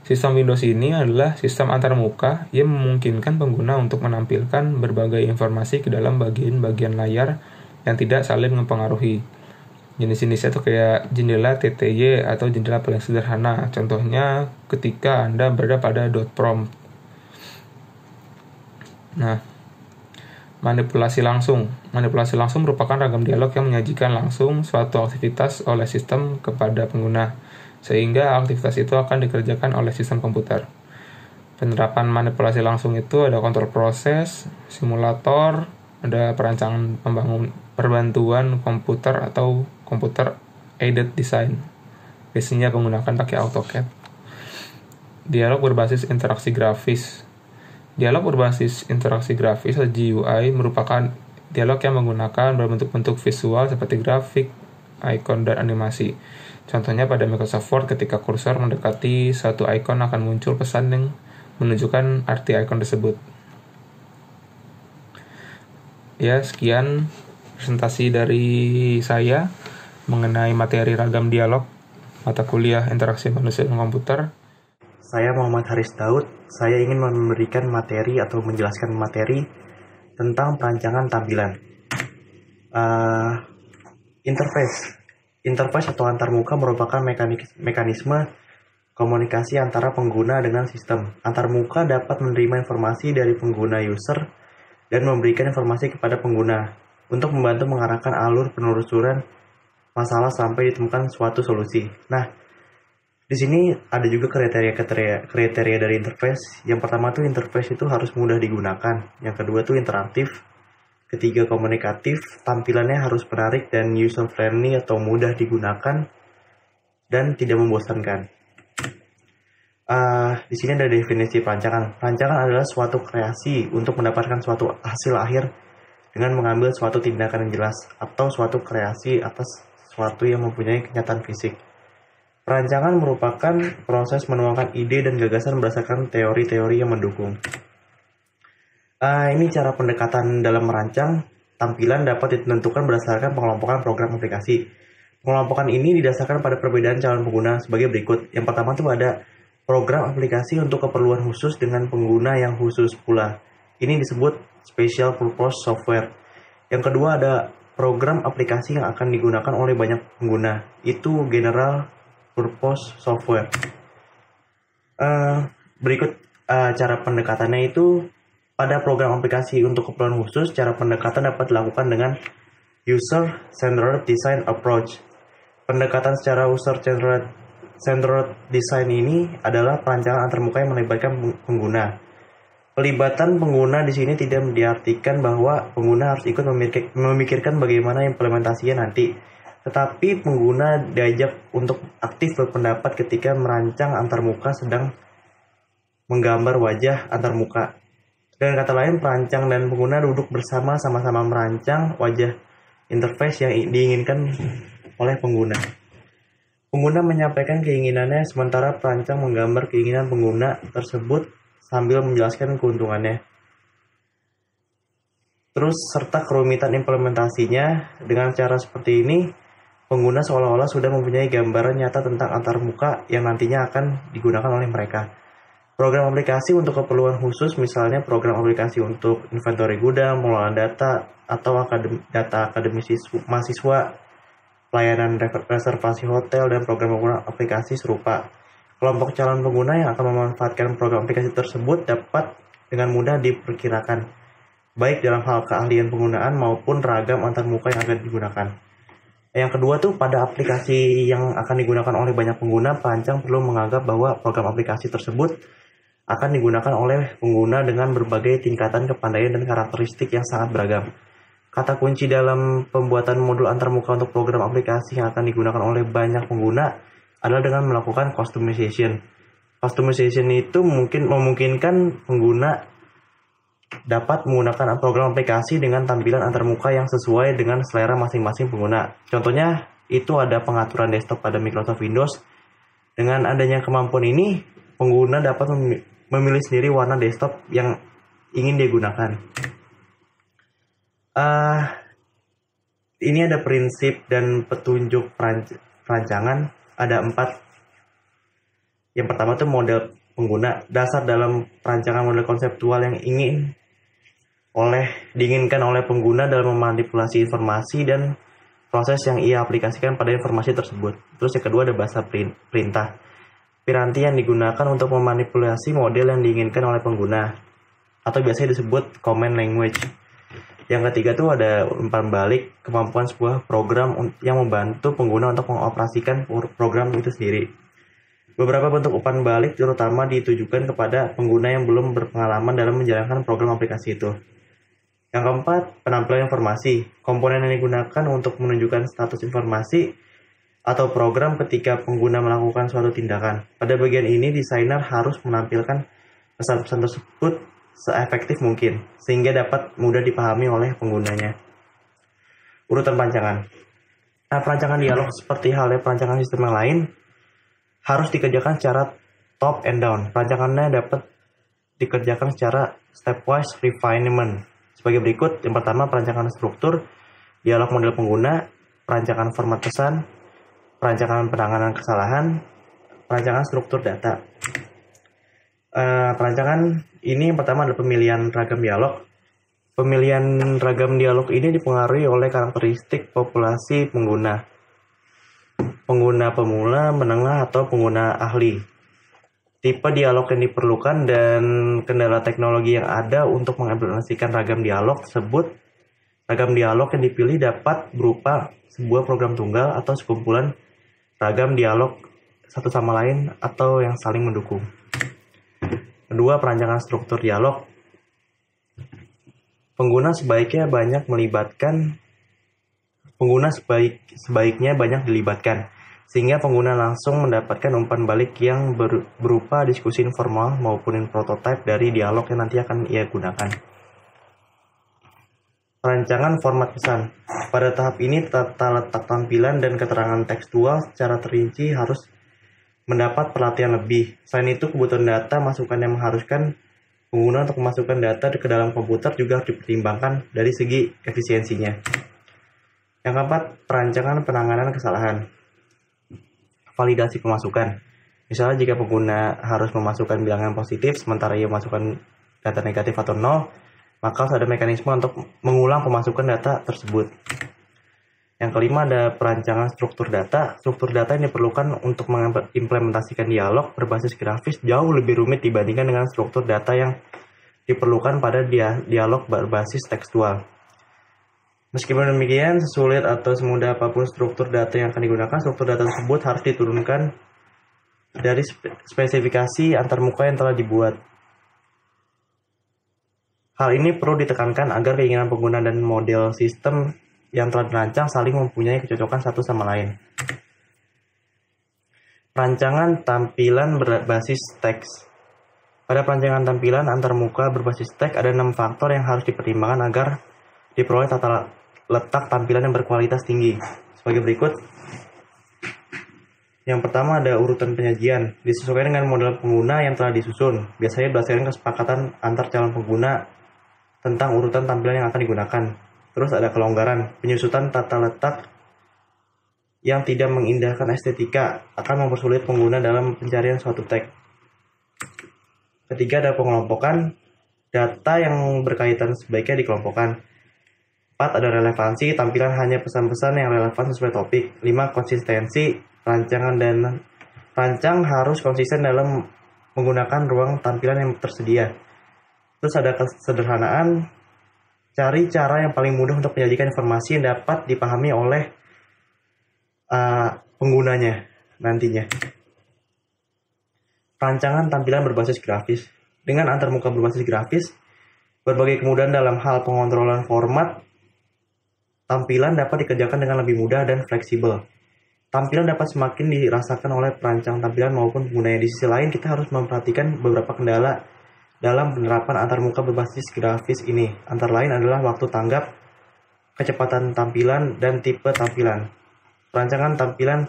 Sistem Windows ini adalah sistem antarmuka yang memungkinkan pengguna untuk menampilkan berbagai informasi ke dalam bagian-bagian layar yang tidak saling mempengaruhi. Jenis-jenisnya itu kayak jendela TTY atau jendela paling sederhana. Contohnya ketika Anda berada pada dot prompt. Nah, manipulasi langsung. Manipulasi langsung merupakan ragam dialog yang menyajikan langsung suatu aktivitas oleh sistem kepada pengguna, sehingga aktivitas itu akan dikerjakan oleh sistem komputer. Penerapan manipulasi langsung itu ada kontrol proses, simulator, ada perancangan perbantuan komputer atau computer aided design. Biasanya menggunakan pakai AutoCAD. Dialog berbasis interaksi grafis. Dialog berbasis interaksi grafis atau GUI merupakan dialog yang menggunakan berbentuk-bentuk visual seperti grafik, icon, dan animasi. Contohnya pada Microsoft Word ketika kursor mendekati satu icon akan muncul pesan yang menunjukkan arti icon tersebut. Ya, sekian presentasi dari saya mengenai materi ragam dialog mata kuliah interaksi manusia dan komputer. Saya Muhammad Haris Daud. Saya ingin memberikan materi atau menjelaskan materi tentang perancangan tampilan. Interface atau antarmuka merupakan mekanisme komunikasi antara pengguna dengan sistem. Antarmuka dapat menerima informasi dari pengguna user dan memberikan informasi kepada pengguna untuk membantu mengarahkan alur penelusuran masalah sampai ditemukan suatu solusi. Nah, di sini ada juga kriteria dari interface. Yang pertama tuh interface itu harus mudah digunakan. Yang kedua tuh interaktif. Ketiga komunikatif. Tampilannya harus menarik dan user friendly atau mudah digunakan dan tidak membosankan. Di sini ada definisi perancangan. Perancangan adalah suatu kreasi untuk mendapatkan suatu hasil akhir dengan mengambil suatu tindakan yang jelas atau suatu kreasi atas sesuatu yang mempunyai kenyataan fisik. Perancangan merupakan proses menuangkan ide dan gagasan berdasarkan teori-teori yang mendukung. Ini cara pendekatan dalam merancang. Tampilan dapat ditentukan berdasarkan pengelompokan program aplikasi. Pengelompokan ini didasarkan pada perbedaan calon pengguna sebagai berikut. Yang pertama tuh ada program aplikasi untuk keperluan khusus dengan pengguna yang khusus pula. Ini disebut special purpose software. Yang kedua ada program aplikasi yang akan digunakan oleh banyak pengguna. Itu general purpose software. Berikut cara pendekatannya itu pada program aplikasi untuk keperluan khusus, cara pendekatan dapat dilakukan dengan user-centered design approach. Pendekatan secara user-centered design ini adalah perancangan antarmuka yang melibatkan pengguna. Pelibatan pengguna di sini tidak diartikan bahwa pengguna harus ikut memikirkan bagaimana implementasinya nanti, tetapi pengguna diajak untuk aktif berpendapat ketika merancang antarmuka sedang menggambar wajah antarmuka. Dengan kata lain, perancang dan pengguna duduk bersama sama-sama merancang wajah interface yang diinginkan oleh pengguna. Pengguna menyampaikan keinginannya sementara perancang menggambar keinginan pengguna tersebut sambil menjelaskan keuntungannya. Terus serta kerumitan implementasinya. Dengan cara seperti ini, pengguna seolah-olah sudah mempunyai gambaran nyata tentang antarmuka yang nantinya akan digunakan oleh mereka. Program aplikasi untuk keperluan khusus, misalnya program aplikasi untuk inventory gudang, pengelolaan data, atau data akademis mahasiswa, pelayanan reservasi hotel, dan program aplikasi serupa. Kelompok calon pengguna yang akan memanfaatkan program aplikasi tersebut dapat dengan mudah diperkirakan, baik dalam hal keahlian penggunaan maupun ragam antarmuka yang akan digunakan. Yang kedua tuh pada aplikasi yang akan digunakan oleh banyak pengguna, perancang perlu menganggap bahwa program aplikasi tersebut akan digunakan oleh pengguna dengan berbagai tingkatan kepandaian dan karakteristik yang sangat beragam. Kata kunci dalam pembuatan modul antarmuka untuk program aplikasi yang akan digunakan oleh banyak pengguna adalah dengan melakukan customization. Customization itu memungkinkan pengguna dapat menggunakan program aplikasi dengan tampilan antarmuka yang sesuai dengan selera masing-masing pengguna. Contohnya, itu ada pengaturan desktop pada Microsoft Windows. Dengan adanya kemampuan ini, pengguna dapat memilih sendiri warna desktop yang ingin digunakan. Ini ada prinsip dan petunjuk perancangan. Ada 4. Yang pertama itu model pengguna. Dasar dalam perancangan model konseptual yang diinginkan oleh pengguna dalam memanipulasi informasi dan proses yang ia aplikasikan pada informasi tersebut. Terus yang kedua ada bahasa perintah. Piranti yang digunakan untuk memanipulasi model yang diinginkan oleh pengguna, atau biasanya disebut command language. Yang ketiga tuh ada umpan balik, kemampuan sebuah program yang membantu pengguna untuk mengoperasikan program itu sendiri. Beberapa bentuk umpan balik terutama ditujukan kepada pengguna yang belum berpengalaman dalam menjalankan program aplikasi itu. Yang keempat, penampilan informasi. Komponen yang digunakan untuk menunjukkan status informasi atau program ketika pengguna melakukan suatu tindakan. Pada bagian ini, desainer harus menampilkan pesan-pesan tersebut seefektif mungkin, sehingga dapat mudah dipahami oleh penggunanya. Urutan perancangan. Perancangan dialog seperti halnya perancangan sistem yang lain, harus dikerjakan secara top and down. Perancangannya dapat dikerjakan secara stepwise refinement. Sebagai berikut, yang pertama perancangan struktur, dialog model pengguna, perancangan format pesan, perancangan penanganan kesalahan, perancangan struktur data. Perancangan ini yang pertama adalah pemilihan ragam dialog. Pemilihan ragam dialog ini dipengaruhi oleh karakteristik populasi pengguna. Pengguna pemula, menengah, atau pengguna ahli. Tipe dialog yang diperlukan dan kendala teknologi yang ada untuk mengimplementasikan ragam dialog tersebut. Ragam dialog yang dipilih dapat berupa sebuah program tunggal atau sekumpulan ragam dialog satu sama lain atau yang saling mendukung. Kedua, perancangan struktur dialog. Sebaiknya banyak dilibatkan, sehingga pengguna langsung mendapatkan umpan balik yang berupa diskusi informal maupun prototipe dari dialog yang nanti akan ia gunakan. Perancangan format pesan. Pada tahap ini, tata letak tampilan dan keterangan tekstual secara terinci harus mendapat perhatian lebih. Selain itu, kebutuhan data masukan yang mengharuskan pengguna untuk memasukkan data ke dalam komputer juga harus dipertimbangkan dari segi efisiensinya. Yang keempat, perancangan penanganan kesalahan. Validasi pemasukan. Misalnya jika pengguna harus memasukkan bilangan positif sementara ia memasukkan data negatif atau nol, maka harus ada mekanisme untuk mengulang pemasukan data tersebut. Yang kelima ada perancangan struktur data. Struktur data yang diperlukan untuk mengimplementasikan dialog berbasis grafis jauh lebih rumit dibandingkan dengan struktur data yang diperlukan pada dialog berbasis tekstual. Meskipun demikian, sesulit atau semudah apapun struktur data yang akan digunakan, struktur data tersebut harus diturunkan dari spesifikasi antarmuka yang telah dibuat. Hal ini perlu ditekankan agar keinginan pengguna dan model sistem yang telah dirancang saling mempunyai kecocokan satu sama lain. Perancangan tampilan berbasis teks. Pada perancangan tampilan antarmuka berbasis teks ada 6 faktor yang harus dipertimbangkan agar diperoleh tata letak tampilan yang berkualitas tinggi. Sebagai berikut. Yang pertama ada urutan penyajian. Disesuaikan dengan model pengguna yang telah disusun. Biasanya berdasarkan kesepakatan antar calon pengguna tentang urutan tampilan yang akan digunakan. Terus ada kelonggaran. Penyusutan tata letak yang tidak mengindahkan estetika akan mempersulit pengguna dalam pencarian suatu teks. Ketiga ada pengelompokan. Data yang berkaitan sebaiknya dikelompokkan. 4 ada relevansi. Tampilan hanya pesan-pesan yang relevan sesuai topik. 5 konsistensi. Rancang harus konsisten dalam menggunakan ruang tampilan yang tersedia. Terus ada kesederhanaan, cari cara yang paling mudah untuk menyajikan informasi yang dapat dipahami oleh penggunanya nantinya. Perancangan tampilan berbasis grafis. Dengan antarmuka berbasis grafis, berbagai kemudahan dalam hal pengontrolan format tampilan dapat dikerjakan dengan lebih mudah dan fleksibel. Tampilan dapat semakin dirasakan oleh perancang tampilan maupun penggunanya. Di sisi lain, kita harus memperhatikan beberapa kendala dalam penerapan antarmuka berbasis grafis ini. Antara lain adalah waktu tanggap, kecepatan tampilan, dan tipe tampilan. Perancangan tampilan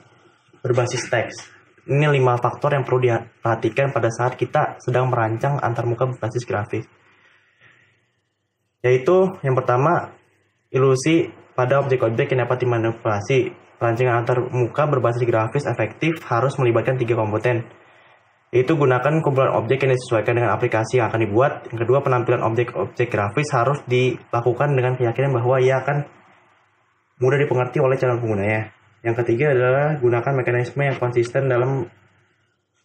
berbasis teks. Ini 5 faktor yang perlu diperhatikan pada saat kita sedang merancang antarmuka berbasis grafis. Yaitu yang pertama, ilusi pada objek-objek yang dapat dimanipulasi. Perancangan antarmuka berbasis grafis efektif harus melibatkan 3 komponen, yaitu gunakan kumpulan objek yang disesuaikan dengan aplikasi yang akan dibuat. Yang kedua, penampilan objek-objek grafis harus dilakukan dengan keyakinan bahwa ia akan mudah dipengerti oleh calon penggunanya. Yang ketiga adalah gunakan mekanisme yang konsisten dalam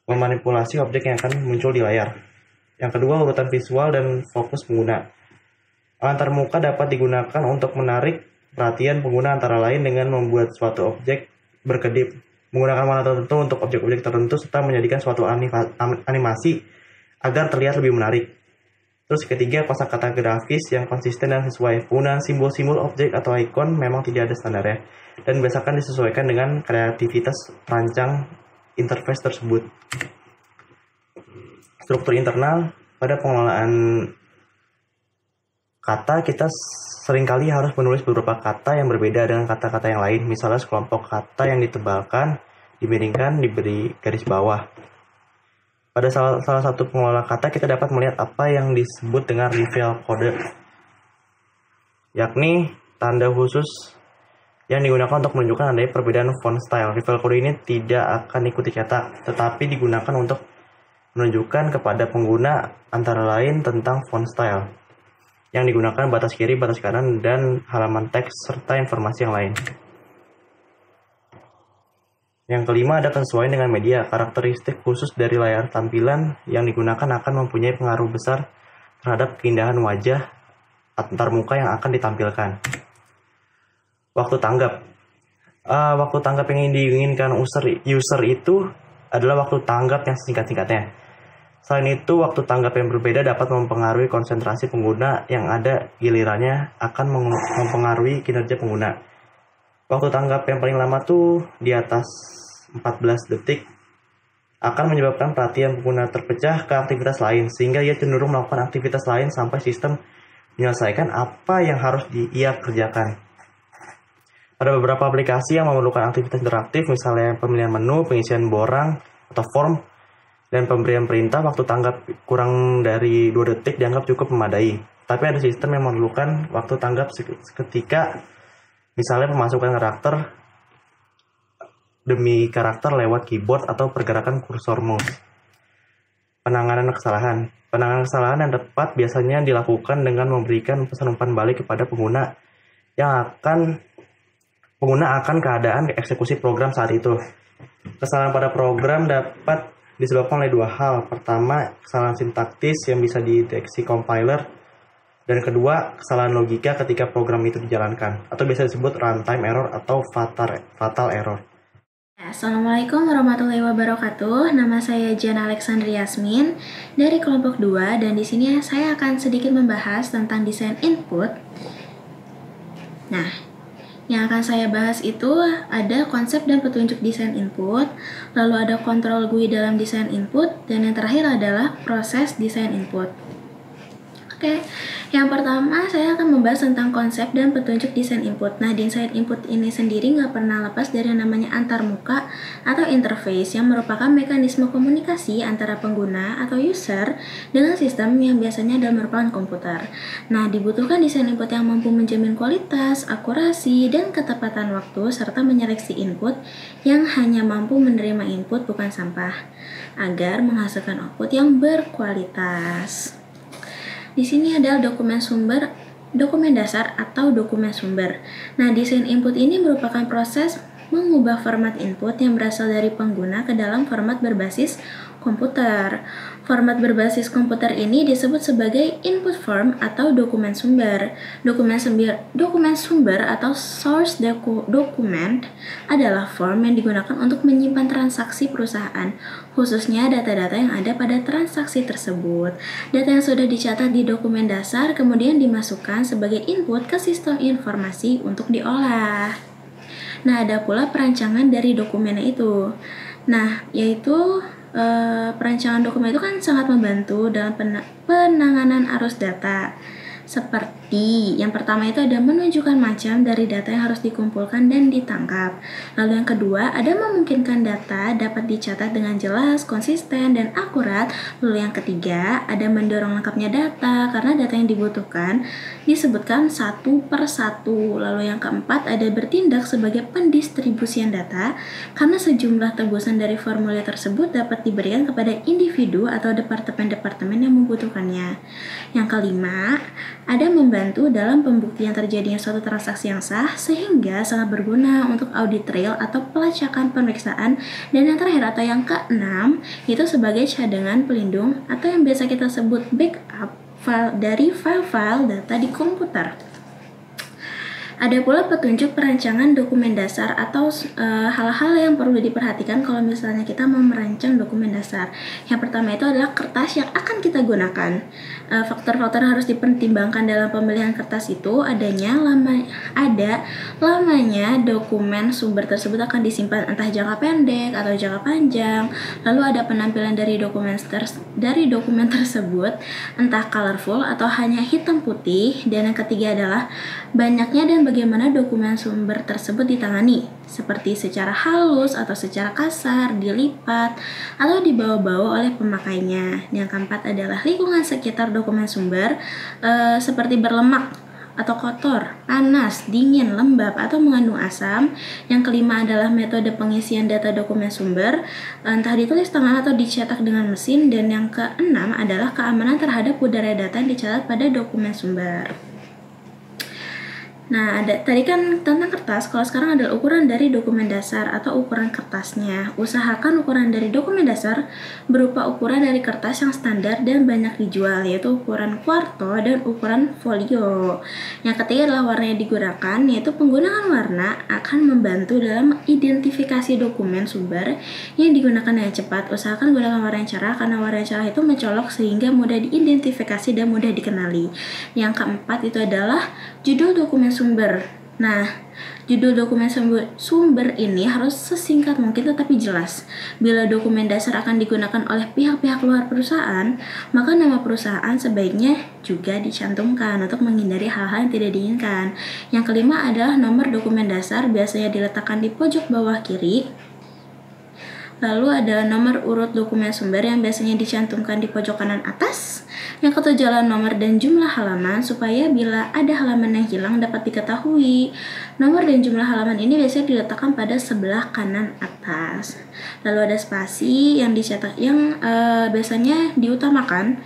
memanipulasi objek yang akan muncul di layar. Yang kedua, urutan visual dan fokus pengguna. Antarmuka dapat digunakan untuk menarik perhatian pengguna antara lain dengan membuat suatu objek berkedip, menggunakan warna tertentu untuk objek-objek tertentu, serta menjadikan suatu animasi agar terlihat lebih menarik. Terus ketiga, kosakata grafis yang konsisten dan sesuai. Penggunaan simbol-simbol objek atau ikon memang tidak ada standarnya, dan biasakan disesuaikan dengan kreativitas perancang interface tersebut. Struktur internal. Pada pengelolaan kata, kita seringkali harus menulis beberapa kata yang berbeda dengan kata-kata yang lain. Misalnya sekelompok kata yang ditebalkan, dimiringkan, diberi garis bawah. Pada salah satu pengelola kata, kita dapat melihat apa yang disebut dengan reveal code, yakni tanda khusus yang digunakan untuk menunjukkan adanya perbedaan font style. Reveal code ini tidak akan ikuti cetak, tetapi digunakan untuk menunjukkan kepada pengguna antara lain tentang font style yang digunakan, batas kiri, batas kanan, dan halaman teks, serta informasi yang lain. Yang kelima, ada kesesuaian dengan media. Karakteristik khusus dari layar tampilan yang digunakan akan mempunyai pengaruh besar terhadap keindahan wajah antarmuka yang akan ditampilkan. Waktu tanggap. Waktu tanggap yang diinginkan user itu adalah waktu tanggap yang singkat-singkatnya. Selain itu, waktu tanggap yang berbeda dapat mempengaruhi konsentrasi pengguna, yang ada gilirannya akan mempengaruhi kinerja pengguna. Waktu tanggap yang paling lama tuh di atas 14 detik akan menyebabkan perhatian pengguna terpecah ke aktivitas lain, sehingga ia cenderung melakukan aktivitas lain sampai sistem menyelesaikan apa yang harus ia kerjakan. Pada beberapa aplikasi yang memerlukan aktivitas interaktif, misalnya pemilihan menu, pengisian borang atau form, dan pemberian perintah, waktu tanggap kurang dari 2 detik dianggap cukup memadai. Tapi ada sistem yang memerlukan waktu tanggap seketika, misalnya pemasukan karakter demi karakter lewat keyboard atau pergerakan kursor mouse. Penanganan kesalahan. Penanganan kesalahan yang tepat biasanya dilakukan dengan memberikan pesan umpan balik kepada pengguna akan keadaan eksekusi program saat itu. Kesalahan pada program dapat disebabkan oleh 2 hal. Pertama, kesalahan sintaktis yang bisa dideteksi compiler, dan kedua, kesalahan logika ketika program itu dijalankan, atau biasa disebut runtime error atau fatal error. Assalamualaikum warahmatullahi wabarakatuh. Nama saya Jana Alexandri Yasmin dari kelompok 2, dan di sini saya akan sedikit membahas tentang desain input. Nah, yang akan saya bahas itu ada konsep dan petunjuk desain input, lalu ada kontrol GUI dalam desain input, dan yang terakhir adalah proses desain input. Oke, yang pertama saya akan membahas tentang konsep dan petunjuk desain input. Nah, desain input ini sendiri nggak pernah lepas dari yang namanya antarmuka atau interface, yang merupakan mekanisme komunikasi antara pengguna atau user dengan sistem yang biasanya adalah merupakan komputer. Nah, dibutuhkan desain input yang mampu menjamin kualitas, akurasi, dan ketepatan waktu, serta menyeleksi input yang hanya mampu menerima input bukan sampah, agar menghasilkan output yang berkualitas. Di sini adalah dokumen dasar atau dokumen sumber. Nah, desain input ini merupakan proses mengubah format input yang berasal dari pengguna ke dalam format berbasis komputer. Format berbasis komputer ini disebut sebagai input form atau dokumen sumber. Dokumen sumber atau source document adalah form yang digunakan untuk menyimpan transaksi perusahaan, khususnya data-data yang ada pada transaksi tersebut. Data yang sudah dicatat di dokumen dasar kemudian dimasukkan sebagai input ke sistem informasi untuk diolah. Nah, ada pula perancangan dari dokumen itu. Nah, yaitu perancangan dokumen itu kan sangat membantu dalam penanganan arus data. Seperti yang pertama itu ada menunjukkan macam dari data yang harus dikumpulkan dan ditangkap. Lalu yang kedua ada memungkinkan data dapat dicatat dengan jelas, konsisten, dan akurat. Lalu yang ketiga ada mendorong lengkapnya data karena data yang dibutuhkan disebutkan satu per satu. Lalu yang keempat ada bertindak sebagai pendistribusian data karena sejumlah tebusan dari formulir tersebut dapat diberikan kepada individu atau departemen-departemen yang membutuhkannya. Yang kelima, ada membantu dalam pembuktian terjadinya suatu transaksi yang sah sehingga sangat berguna untuk audit trail atau pelacakan pemeriksaan. Dan yang terakhir atau yang keenam itu sebagai cadangan pelindung atau yang biasa kita sebut backup file dari file-file data di komputer. Ada pula petunjuk perancangan dokumen dasar atau hal-hal yang perlu diperhatikan kalau misalnya kita mau merancang dokumen dasar. Yang pertama itu adalah kertas yang akan kita gunakan. Faktor-faktor harus dipertimbangkan dalam pemilihan kertas itu lamanya dokumen sumber tersebut akan disimpan entah jangka pendek atau jangka panjang. Lalu ada penampilan dari dokumen tersebut entah colorful atau hanya hitam putih. Dan yang ketiga adalah banyaknya dan bagaimana dokumen sumber tersebut ditangani, seperti secara halus atau secara kasar, dilipat, atau dibawa-bawa oleh pemakainya. Yang keempat adalah lingkungan sekitar dokumen sumber, seperti berlemak atau kotor, panas, dingin, lembab, atau mengandung asam. Yang kelima adalah metode pengisian data dokumen sumber, entah ditulis tangan atau dicetak dengan mesin. Dan yang keenam adalah keamanan terhadap udara data yang dicatat pada dokumen sumber. Nah, tadi kan tentang kertas, kalau sekarang adalah ukuran dari dokumen dasar atau ukuran kertasnya. Usahakan ukuran dari dokumen dasar berupa ukuran dari kertas yang standar dan banyak dijual, yaitu ukuran kuarto dan ukuran folio. Yang ketiga adalah warna yang digunakan, yaitu penggunaan warna akan membantu dalam identifikasi dokumen sumber yang digunakan dengan cepat. Usahakan gunakan warna yang cerah karena warna yang cerah itu mencolok sehingga mudah diidentifikasi dan mudah dikenali. Yang keempat itu adalah judul dokumen sumber. Nah, judul dokumen sumber ini harus sesingkat mungkin tetapi jelas. Bila dokumen dasar akan digunakan oleh pihak-pihak luar perusahaan, maka nama perusahaan sebaiknya juga dicantumkan untuk menghindari hal-hal yang tidak diinginkan. Yang kelima adalah nomor dokumen dasar, biasanya diletakkan di pojok bawah kiri. Lalu ada nomor urut dokumen sumber yang biasanya dicantumkan di pojok kanan atas. Yang ketujuh adalah nomor dan jumlah halaman supaya bila ada halaman yang hilang dapat diketahui. Nomor dan jumlah halaman ini biasanya diletakkan pada sebelah kanan atas. Lalu ada spasi yang dicetak yang biasanya diutamakan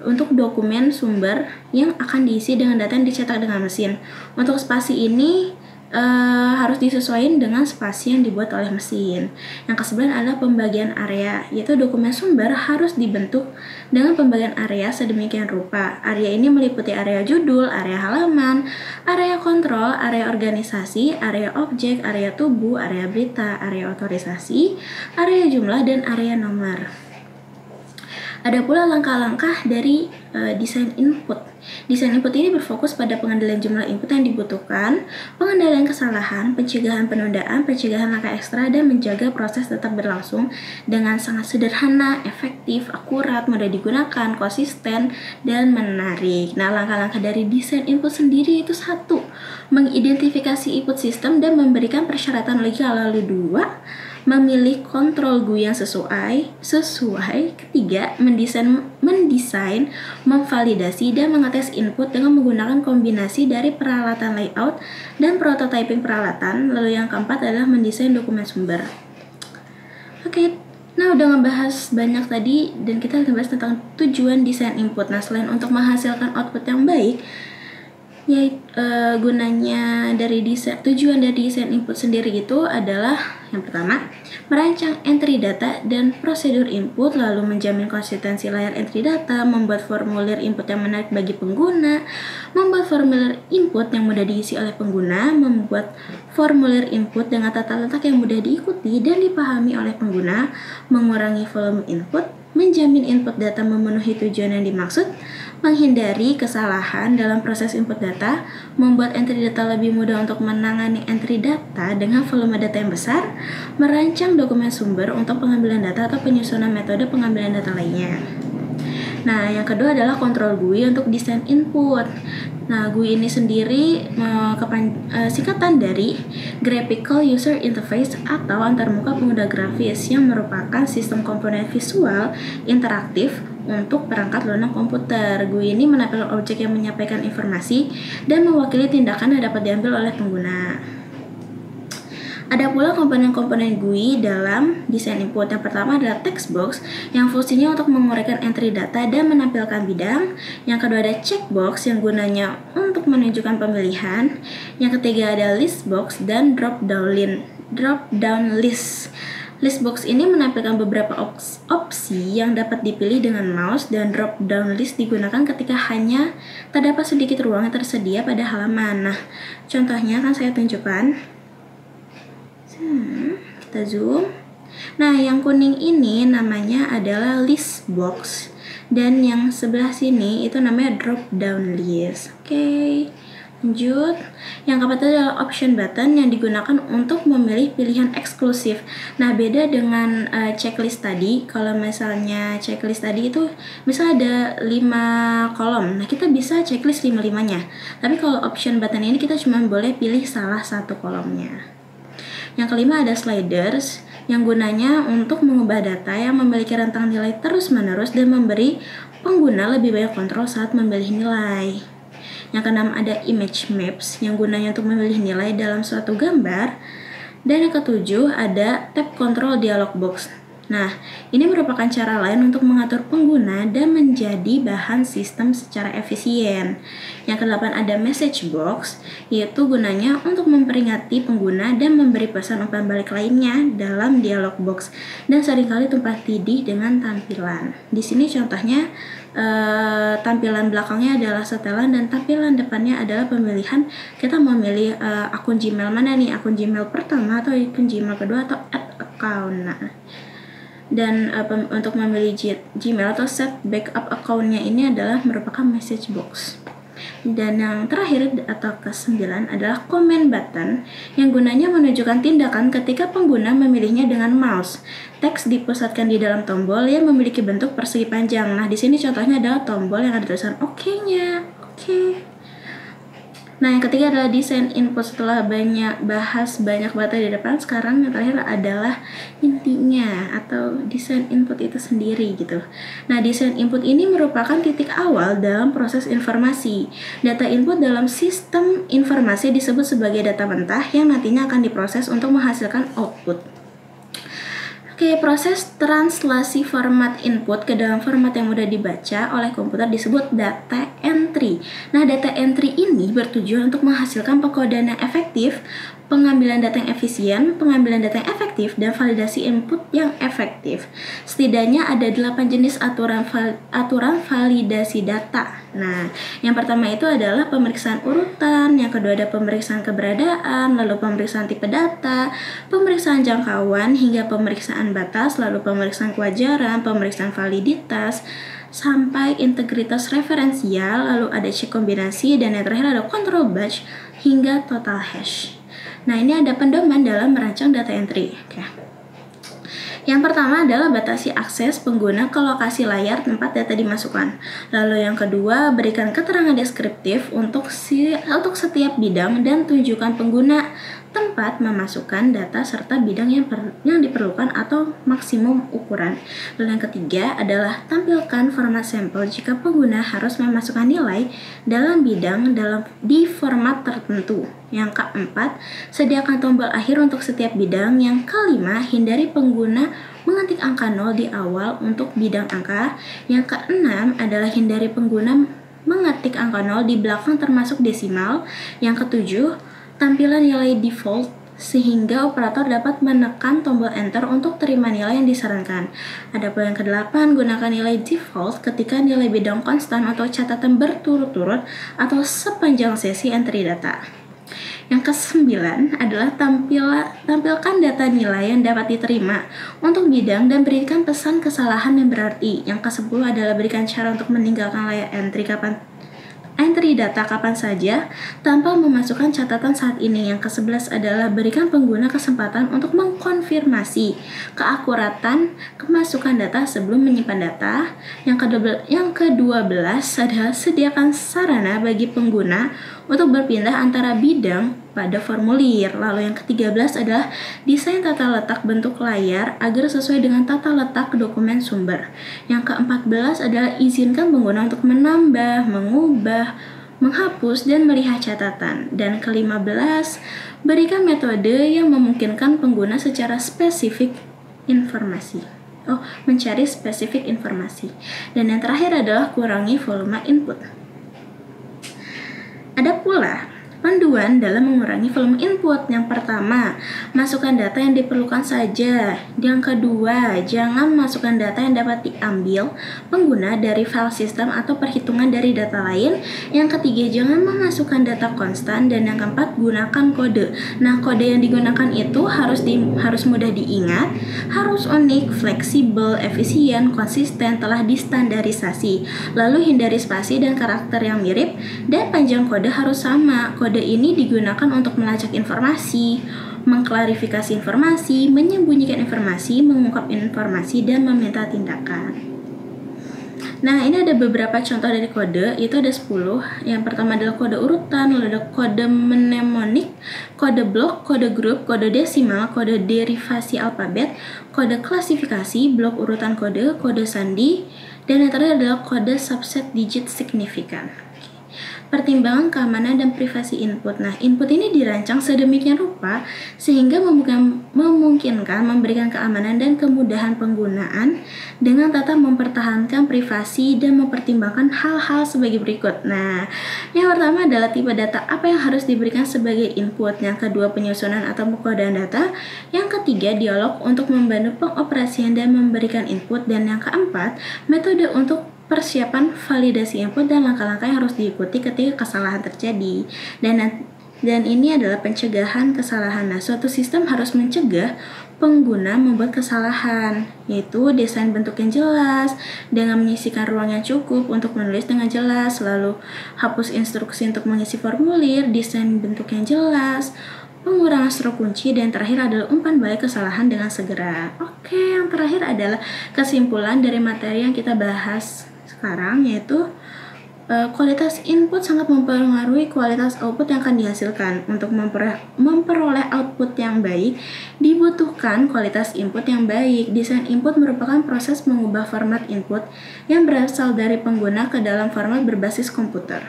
untuk dokumen sumber yang akan diisi dengan data yang dicetak dengan mesin. Untuk spasi ini harus disesuaikan dengan spasi yang dibuat oleh mesin. Yang ke-9 adalah pembagian area, yaitu dokumen sumber harus dibentuk dengan pembagian area sedemikian rupa. Area ini meliputi area judul, area halaman, area kontrol, area organisasi, area objek, area tubuh, area berita, area otorisasi, area jumlah, dan area nomor. Ada pula langkah-langkah dari desain input. Desain input ini berfokus pada pengendalian jumlah input yang dibutuhkan, pengendalian kesalahan, pencegahan penundaan, pencegahan langkah ekstra, dan menjaga proses tetap berlangsung dengan sangat sederhana, efektif, akurat, mudah digunakan, konsisten, dan menarik. Nah, langkah-langkah dari desain input sendiri itu 1. Mengidentifikasi input sistem dan memberikan persyaratan legal. Lalu 2. Memilih kontrol GUI yang sesuai. Ketiga, mendesain, memvalidasi, dan mengetes input dengan menggunakan kombinasi dari peralatan layout dan prototyping peralatan. Lalu yang keempat adalah mendesain dokumen sumber. Oke, nah udah ngebahas banyak tadi dan kita ngebahas tentang tujuan desain input. Nah, selain untuk menghasilkan output yang baik, Gunanya dari tujuan dari desain input sendiri itu adalah yang pertama, merancang entry data dan prosedur input, lalu menjamin konsistensi layar entry data, membuat formulir input yang menarik bagi pengguna, membuat formulir input yang mudah diisi oleh pengguna, membuat formulir input dengan tata letak yang mudah diikuti dan dipahami oleh pengguna, mengurangi volume input, menjamin input data memenuhi tujuan yang dimaksud, menghindari kesalahan dalam proses input data, membuat entry data lebih mudah untuk menangani entry data dengan volume data yang besar, merancang dokumen sumber untuk pengambilan data atau penyusunan metode pengambilan data lainnya. Nah, yang kedua adalah kontrol GUI untuk desain input. Nah, GUI ini sendiri singkatan dari Graphical User Interface atau antarmuka pengguna grafis, yang merupakan sistem komponen visual interaktif untuk perangkat lunak komputer. GUI ini menampilkan objek yang menyampaikan informasi dan mewakili tindakan yang dapat diambil oleh pengguna. Ada pula komponen-komponen GUI dalam desain input. Yang pertama adalah text box yang fungsinya untuk menguraikan entry data dan menampilkan bidang. Yang kedua ada checkbox yang gunanya untuk menunjukkan pemilihan. Yang ketiga ada list box dan drop down list. List box ini menampilkan beberapa opsi yang dapat dipilih dengan mouse, dan drop down list digunakan ketika hanya terdapat sedikit ruang yang tersedia pada halaman. Nah, contohnya akan saya tunjukkan. Kita zoom. Nah, yang kuning ini namanya adalah list box, dan yang sebelah sini itu namanya drop down list. Oke, lanjut. Yang keempat adalah option button yang digunakan untuk memilih pilihan eksklusif. Nah, beda dengan checklist tadi. Kalau misalnya checklist tadi itu misal ada 5 kolom. Nah, kita bisa checklist 5-5-nya. Tapi kalau option button ini kita cuma boleh pilih salah satu kolomnya. Yang kelima ada sliders yang gunanya untuk mengubah data yang memiliki rentang nilai terus-menerus dan memberi pengguna lebih banyak kontrol saat memilih nilai. Yang keenam ada image maps yang gunanya untuk memilih nilai dalam suatu gambar. Dan yang ketujuh ada tab control dialog box. Nah, ini merupakan cara lain untuk mengatur pengguna dan menjadi bahan sistem secara efisien. Yang kedelapan ada message box, yaitu gunanya untuk memperingati pengguna dan memberi pesan umpan balik lainnya dalam dialog box, dan seringkali tumpang tindih dengan tampilan. Di sini contohnya tampilan belakangnya adalah setelan dan tampilan depannya adalah pemilihan. Kita mau milih akun Gmail mana nih, akun Gmail pertama atau akun Gmail kedua atau add account. Nah, dan untuk memilih Gmail atau set backup account-nya ini adalah merupakan message box. Dan yang terakhir atau ke-9 adalah comment button yang gunanya menunjukkan tindakan ketika pengguna memilihnya dengan mouse. Teks dipusatkan di dalam tombol yang memiliki bentuk persegi panjang. Nah, di sini contohnya adalah tombol yang ada tulisan OK-nya. Oke. Nah, yang ketiga adalah desain input. Setelah bahas banyak banget di depan, sekarang yang terakhir adalah intinya atau desain input itu sendiri gitu. Nah, desain input ini merupakan titik awal dalam proses informasi. Data input dalam sistem informasi disebut sebagai data mentah yang nantinya akan diproses untuk menghasilkan output. Oke, proses translasi format input ke dalam format yang mudah dibaca oleh komputer disebut data entry. Nah, data entry ini bertujuan untuk menghasilkan pengkodean yang efektif, pengambilan data yang efisien, pengambilan data yang efektif, dan validasi input yang efektif. Setidaknya ada 8 jenis aturan validasi data. Nah, yang pertama itu adalah pemeriksaan urutan, yang kedua ada pemeriksaan keberadaan, lalu pemeriksaan tipe data, pemeriksaan jangkauan, hingga pemeriksaan batas, lalu pemeriksaan kewajaran, pemeriksaan validitas, sampai integritas referensial, lalu ada cek kombinasi, dan yang terakhir ada control batch hingga total hash. Nah, ini ada pedoman dalam merancang data entry. Oke. Yang pertama adalah batasi akses pengguna ke lokasi layar tempat data dimasukkan. Lalu yang kedua, berikan keterangan deskriptif untuk setiap bidang dan tunjukkan pengguna tempat memasukkan data serta bidang yang diperlukan atau maksimum ukuran. Lalu yang ketiga adalah tampilkan format sampel jika pengguna harus memasukkan nilai dalam bidang di format tertentu. Yang keempat, sediakan tombol akhir untuk setiap bidang. Yang kelima, hindari pengguna mengetik angka 0 di awal untuk bidang angka. Yang keenam adalah hindari pengguna mengetik angka 0 di belakang termasuk desimal. Yang ketujuh, tampilan nilai default sehingga operator dapat menekan tombol enter untuk terima nilai yang disarankan. Adapun yang kedelapan, gunakan nilai default ketika nilai bidang konstan atau catatan berturut-turut atau sepanjang sesi entry data. Yang kesembilan adalah tampilkan data nilai yang dapat diterima untuk bidang dan berikan pesan kesalahan yang berarti. Yang kesepuluh adalah berikan cara untuk meninggalkan layar entry data kapan saja tanpa memasukkan catatan saat ini. Yang ke-11 adalah berikan pengguna kesempatan untuk mengkonfirmasi keakuratan kemasukan data sebelum menyimpan data. Yang ke-12 adalah sediakan sarana bagi pengguna untuk berpindah antara bidang pada formulir. Lalu yang ke-13 adalah desain tata letak bentuk layar agar sesuai dengan tata letak dokumen sumber. Yang ke-14 adalah izinkan pengguna untuk menambah, mengubah, menghapus, dan melihat catatan. Dan ke-15, berikan metode yang memungkinkan pengguna secara spesifik mencari spesifik informasi. Dan yang terakhir adalah kurangi volume input. Ada pula panduan dalam mengurangi volume input. Yang pertama, masukkan data yang diperlukan saja. Yang kedua, jangan masukkan data yang dapat diambil pengguna dari file sistem atau perhitungan dari data lain. Yang ketiga, jangan memasukkan data konstan. Dan yang keempat, gunakan kode. Nah, kode yang digunakan itu harus mudah diingat, harus unik, fleksibel, efisien, konsisten, telah distandarisasi. Lalu hindari spasi dan karakter yang mirip, dan panjang kode harus sama. Kode ini digunakan untuk melacak informasi, mengklarifikasi informasi, menyembunyikan informasi, mengungkap informasi, dan meminta tindakan. Nah, ini ada beberapa contoh dari kode, itu ada 10. Yang pertama adalah kode urutan, lalu ada kode mnemonik, kode blok, kode grup, kode desimal, kode derivasi alfabet, kode klasifikasi, blok urutan kode, kode sandi, dan yang terakhir adalah kode subset digit signifikan. Pertimbangan keamanan dan privasi input. Nah, input ini dirancang sedemikian rupa sehingga memungkinkan memberikan keamanan dan kemudahan penggunaan dengan tetap mempertahankan privasi dan mempertimbangkan hal-hal sebagai berikut. Nah, yang pertama adalah tipe data apa yang harus diberikan sebagai input. Yang kedua, penyusunan atau pengkodaan data. Yang ketiga, dialog untuk membantu pengoperasian dan memberikan input. Dan yang keempat, metode untuk persiapan validasi input dan langkah-langkah yang harus diikuti ketika kesalahan terjadi. Dan ini adalah pencegahan kesalahan. Nah, suatu sistem harus mencegah pengguna membuat kesalahan, yaitu desain bentuk yang jelas dengan menyisihkan ruang yang cukup untuk menulis dengan jelas, lalu hapus instruksi untuk mengisi formulir, desain bentuk yang jelas, pengurangan stroke kunci, dan terakhir adalah umpan balik kesalahan dengan segera. Oke, yang terakhir adalah kesimpulan dari materi yang kita bahas sekarang, yaitu kualitas input sangat mempengaruhi kualitas output yang akan dihasilkan. Untuk memperoleh output yang baik, dibutuhkan kualitas input yang baik. Desain input merupakan proses mengubah format input yang berasal dari pengguna ke dalam format berbasis komputer.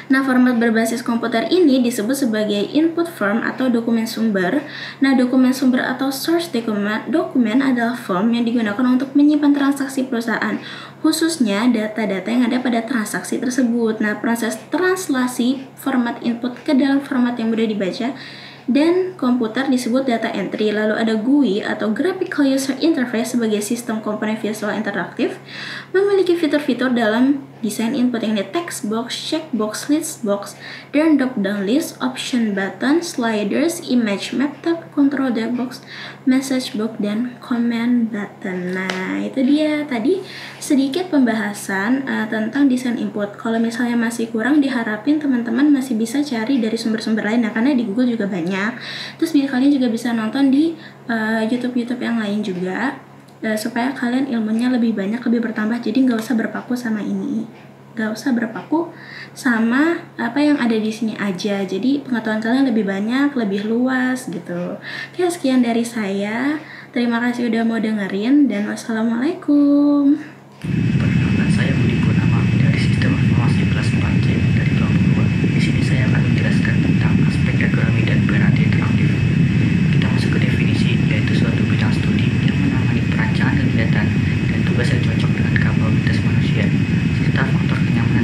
Nah, format berbasis komputer ini disebut sebagai input form atau dokumen sumber. Nah, dokumen sumber atau source dokumen adalah form yang digunakan untuk menyimpan transaksi perusahaan, khususnya data-data yang ada pada transaksi tersebut. Nah, proses translasi format input ke dalam format yang mudah dibaca dan komputer disebut data entry. Lalu ada GUI atau Graphical User Interface sebagai sistem komponen visual interaktif, memiliki fitur-fitur dalam desain input yang ada text box, checkbox, list box, dan drop-down list, option button, sliders, image map tab, control box, message box, dan command button. Nah, itu dia tadi sedikit pembahasan tentang desain input. Kalau misalnya masih kurang, diharapin teman-teman masih bisa cari dari sumber-sumber lain, karena di Google juga banyak. Terus kalian juga bisa nonton di YouTube yang lain juga, supaya kalian ilmunya lebih banyak, lebih bertambah. Jadi nggak usah berpaku sama ini, nggak usah berpaku sama apa yang ada di sini aja. Jadi pengetahuan kalian lebih banyak, lebih luas gitu. Oke, sekian dari saya. Terima kasih udah mau dengerin, dan wassalamualaikum. Perkenalkan, saya Budi Purnama dari Sistem Informasi kelas 4C dari kelompok 2. Di sini saya akan menjelaskan tentang aspek ekonomi dan peran interaktif. Kita masuk ke definisi, yaitu suatu bidang studi yang menangani perancangan kegiatan dan tugas yang cocok dengan kapabilitas manusia serta faktor kenyamanan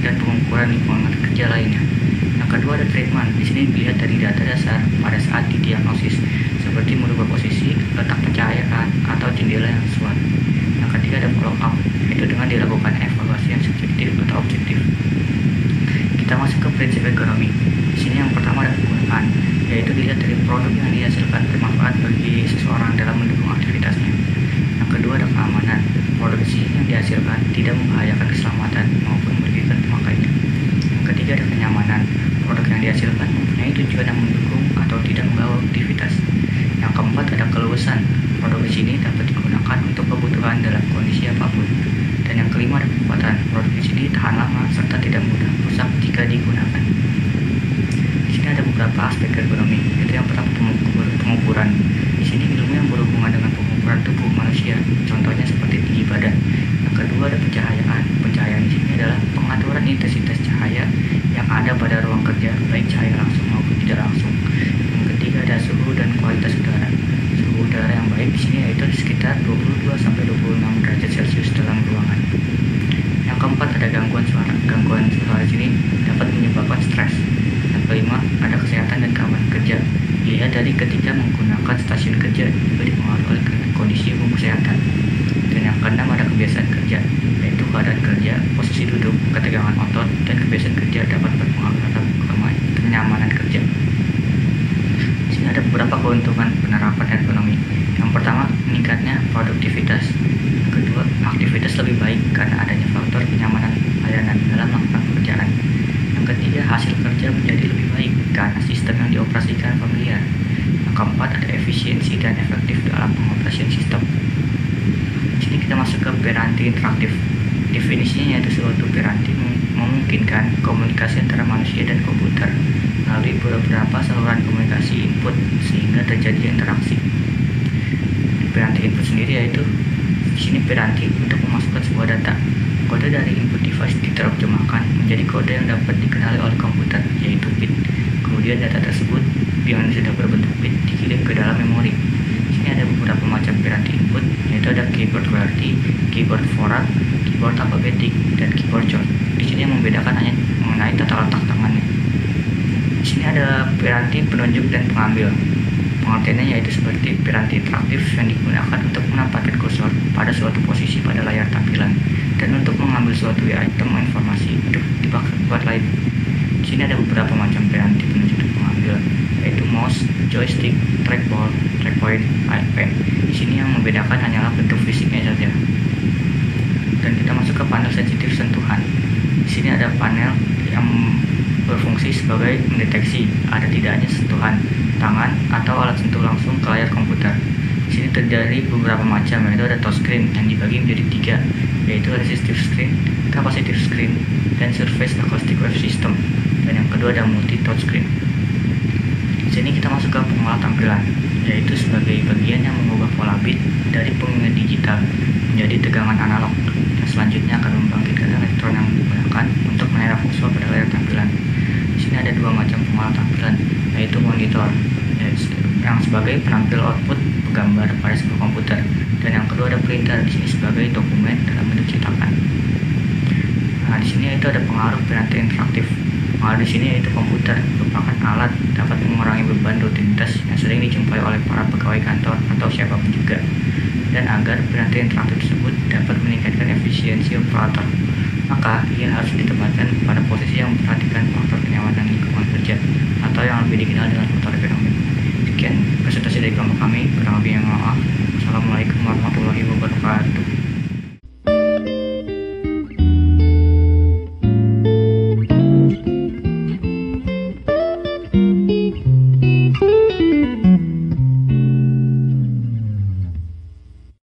dan pengukuran lingkungan kerja lainnya. Yang kedua ada treatment. Di sini dilihat dari data dasar pada saat didiagnosis, seperti merubah posisi, letak pencahayaan, atau jendela yang sesuai. Yang ketiga ada follow up, yaitu dengan dilakukan evaluasi yang subjektif atau objektif. Kita masuk ke prinsip ekonomi. Di sini yang pertama ada penggunaan, yaitu dilihat dari produk yang dihasilkan bermanfaat bagi seseorang dalam mendukung aktivitasnya. Yang kedua ada keamanan. Produksi yang dihasilkan tidak membahayakan keselamatan maupun merugikan pemakainya. Yang ketiga ada kenyamanan. Produk yang dihasilkan mempunyai tujuan yang mendukung atau tidak mengganggu aktivitas. Yang keempat ada keluasan. Produk di sini dapat digunakan untuk kebutuhan dalam kondisi apapun. Dan yang kelima ada kekuatan. Produk di sini tahan lama serta tidak mudah rusak jika digunakan. Di sini ada beberapa aspek ekonomi. Itu yang pertama pengukuran. Di sini ilmu yang berhubungan dengan pengukuran tubuh manusia. Contohnya seperti tinggi badan. Yang kedua ada pencahayaan. Pencahayaan di sini adalah pengaturan intensitas cahaya yang ada pada ruang kerja, baik cahaya langsung maupun tidak langsung. Yang ketiga ada suhu dan kualitas udara. Suhu udara yang baik di sini yaitu sekitar 22 sampai 26 derajat Celcius dalam ruangan. Yang keempat ada gangguan suara. Gangguan suara di sini dapat menyebabkan stres. Yang kelima ada kesehatan dan keamanan kerja. Dilihat dari ketika menggunakan stasiun kerja juga dipengaruhi oleh kondisi umum kesehatan. Dan yang keenam ada kebiasaan kerja, yaitu keadaan kerja, posisi duduk, ketegangan otot, dan kebiasaan kerja dapat berpengaruh terhadap kenyamanan kerja. Di sini ada beberapa keuntungan penerapan ekonomi. Yang pertama, meningkatnya produktivitas. Yang kedua, aktivitas lebih baik karena adanya faktor kenyamanan layanan dalam melakukan pekerjaan. Yang ketiga, hasil kerja menjadi lebih baik karena sistem yang dioperasikan familiar. Yang keempat, ada efisiensi dan efektif dalam pengoperasian sistem. Di sini kita masuk ke peranti interaktif. Definisinya yaitu suatu peranti memungkinkan komunikasi antara manusia dan komputer melalui beberapa saluran komunikasi input sehingga terjadi interaksi. Peranti input sendiri yaitu di sini peranti untuk memasukkan sebuah data. Kode dari input device diterjemahkan menjadi kode yang dapat dikenali oleh komputer, yaitu bit. Kemudian data tersebut yang sudah berbentuk bit dikirim ke dalam memori. Di sini ada beberapa macam peranti input, yaitu ada keyboard QWERTY, keyboard Forward, keyboard alfabetik, dan keyboard short. Di sini yang membedakan hanya mengenai tata letak tangannya. Di sini ada peranti penunjuk dan pengambil. Pengertiannya yaitu seperti peranti interaktif yang digunakan untuk menempatkan kursor pada suatu posisi pada layar tampilan dan untuk mengambil suatu item informasi untuk dipakai buat lain. Di sini ada beberapa macam peranti penunjuk dan pengambil, yaitu mouse, joystick, trackball, trackpoint, pen. Di sini yang membedakan hanyalah bentuk fisiknya saja. Dan kita masuk ke panel sensitif sentuhan. Di sini ada panel yang berfungsi sebagai mendeteksi ada tidaknya sentuhan tangan atau alat sentuh langsung ke layar komputer. Di sini terjadi beberapa macam, yaitu ada touchscreen yang dibagi menjadi 3, yaitu resistive screen, capacitive screen, dan surface acoustic wave system. Dan yang kedua ada multi touchscreen. Di sini kita masuk ke pengolah tampilan, yaitu sebagai bagian yang mengubah pola bit dari pengingat digital menjadi tegangan analog. Dan selanjutnya akan membangkitkan elektron yang digunakan untuk menyerap visual pada layar tampilan. Di sini ada dua macam pengolah tampilan, yaitu monitor yang sebagai penampil output gambar pada sebuah komputer, dan yang kedua ada printer di sini sebagai dokumen dalam bentuk cetakan. Nah, di sini itu ada pengaruh peranti interaktif. Pengaruh di sini yaitu komputer merupakan alat dapat mengurangi beban rutinitas yang sering dijumpai oleh para pegawai kantor atau siapapun juga, dan agar peranti interaktif tersebut dapat meningkatkan efisiensi operator, maka ia harus ditempatkan pada posisi yang memperhatikan faktor kenyamanan lingkungan kerja atau yang lebih dikenal dengan faktor ekonomi. Sekian presentasi dari kelompok kami, kurang lebih yang maaf. Assalamualaikum warahmatullahi wabarakatuh.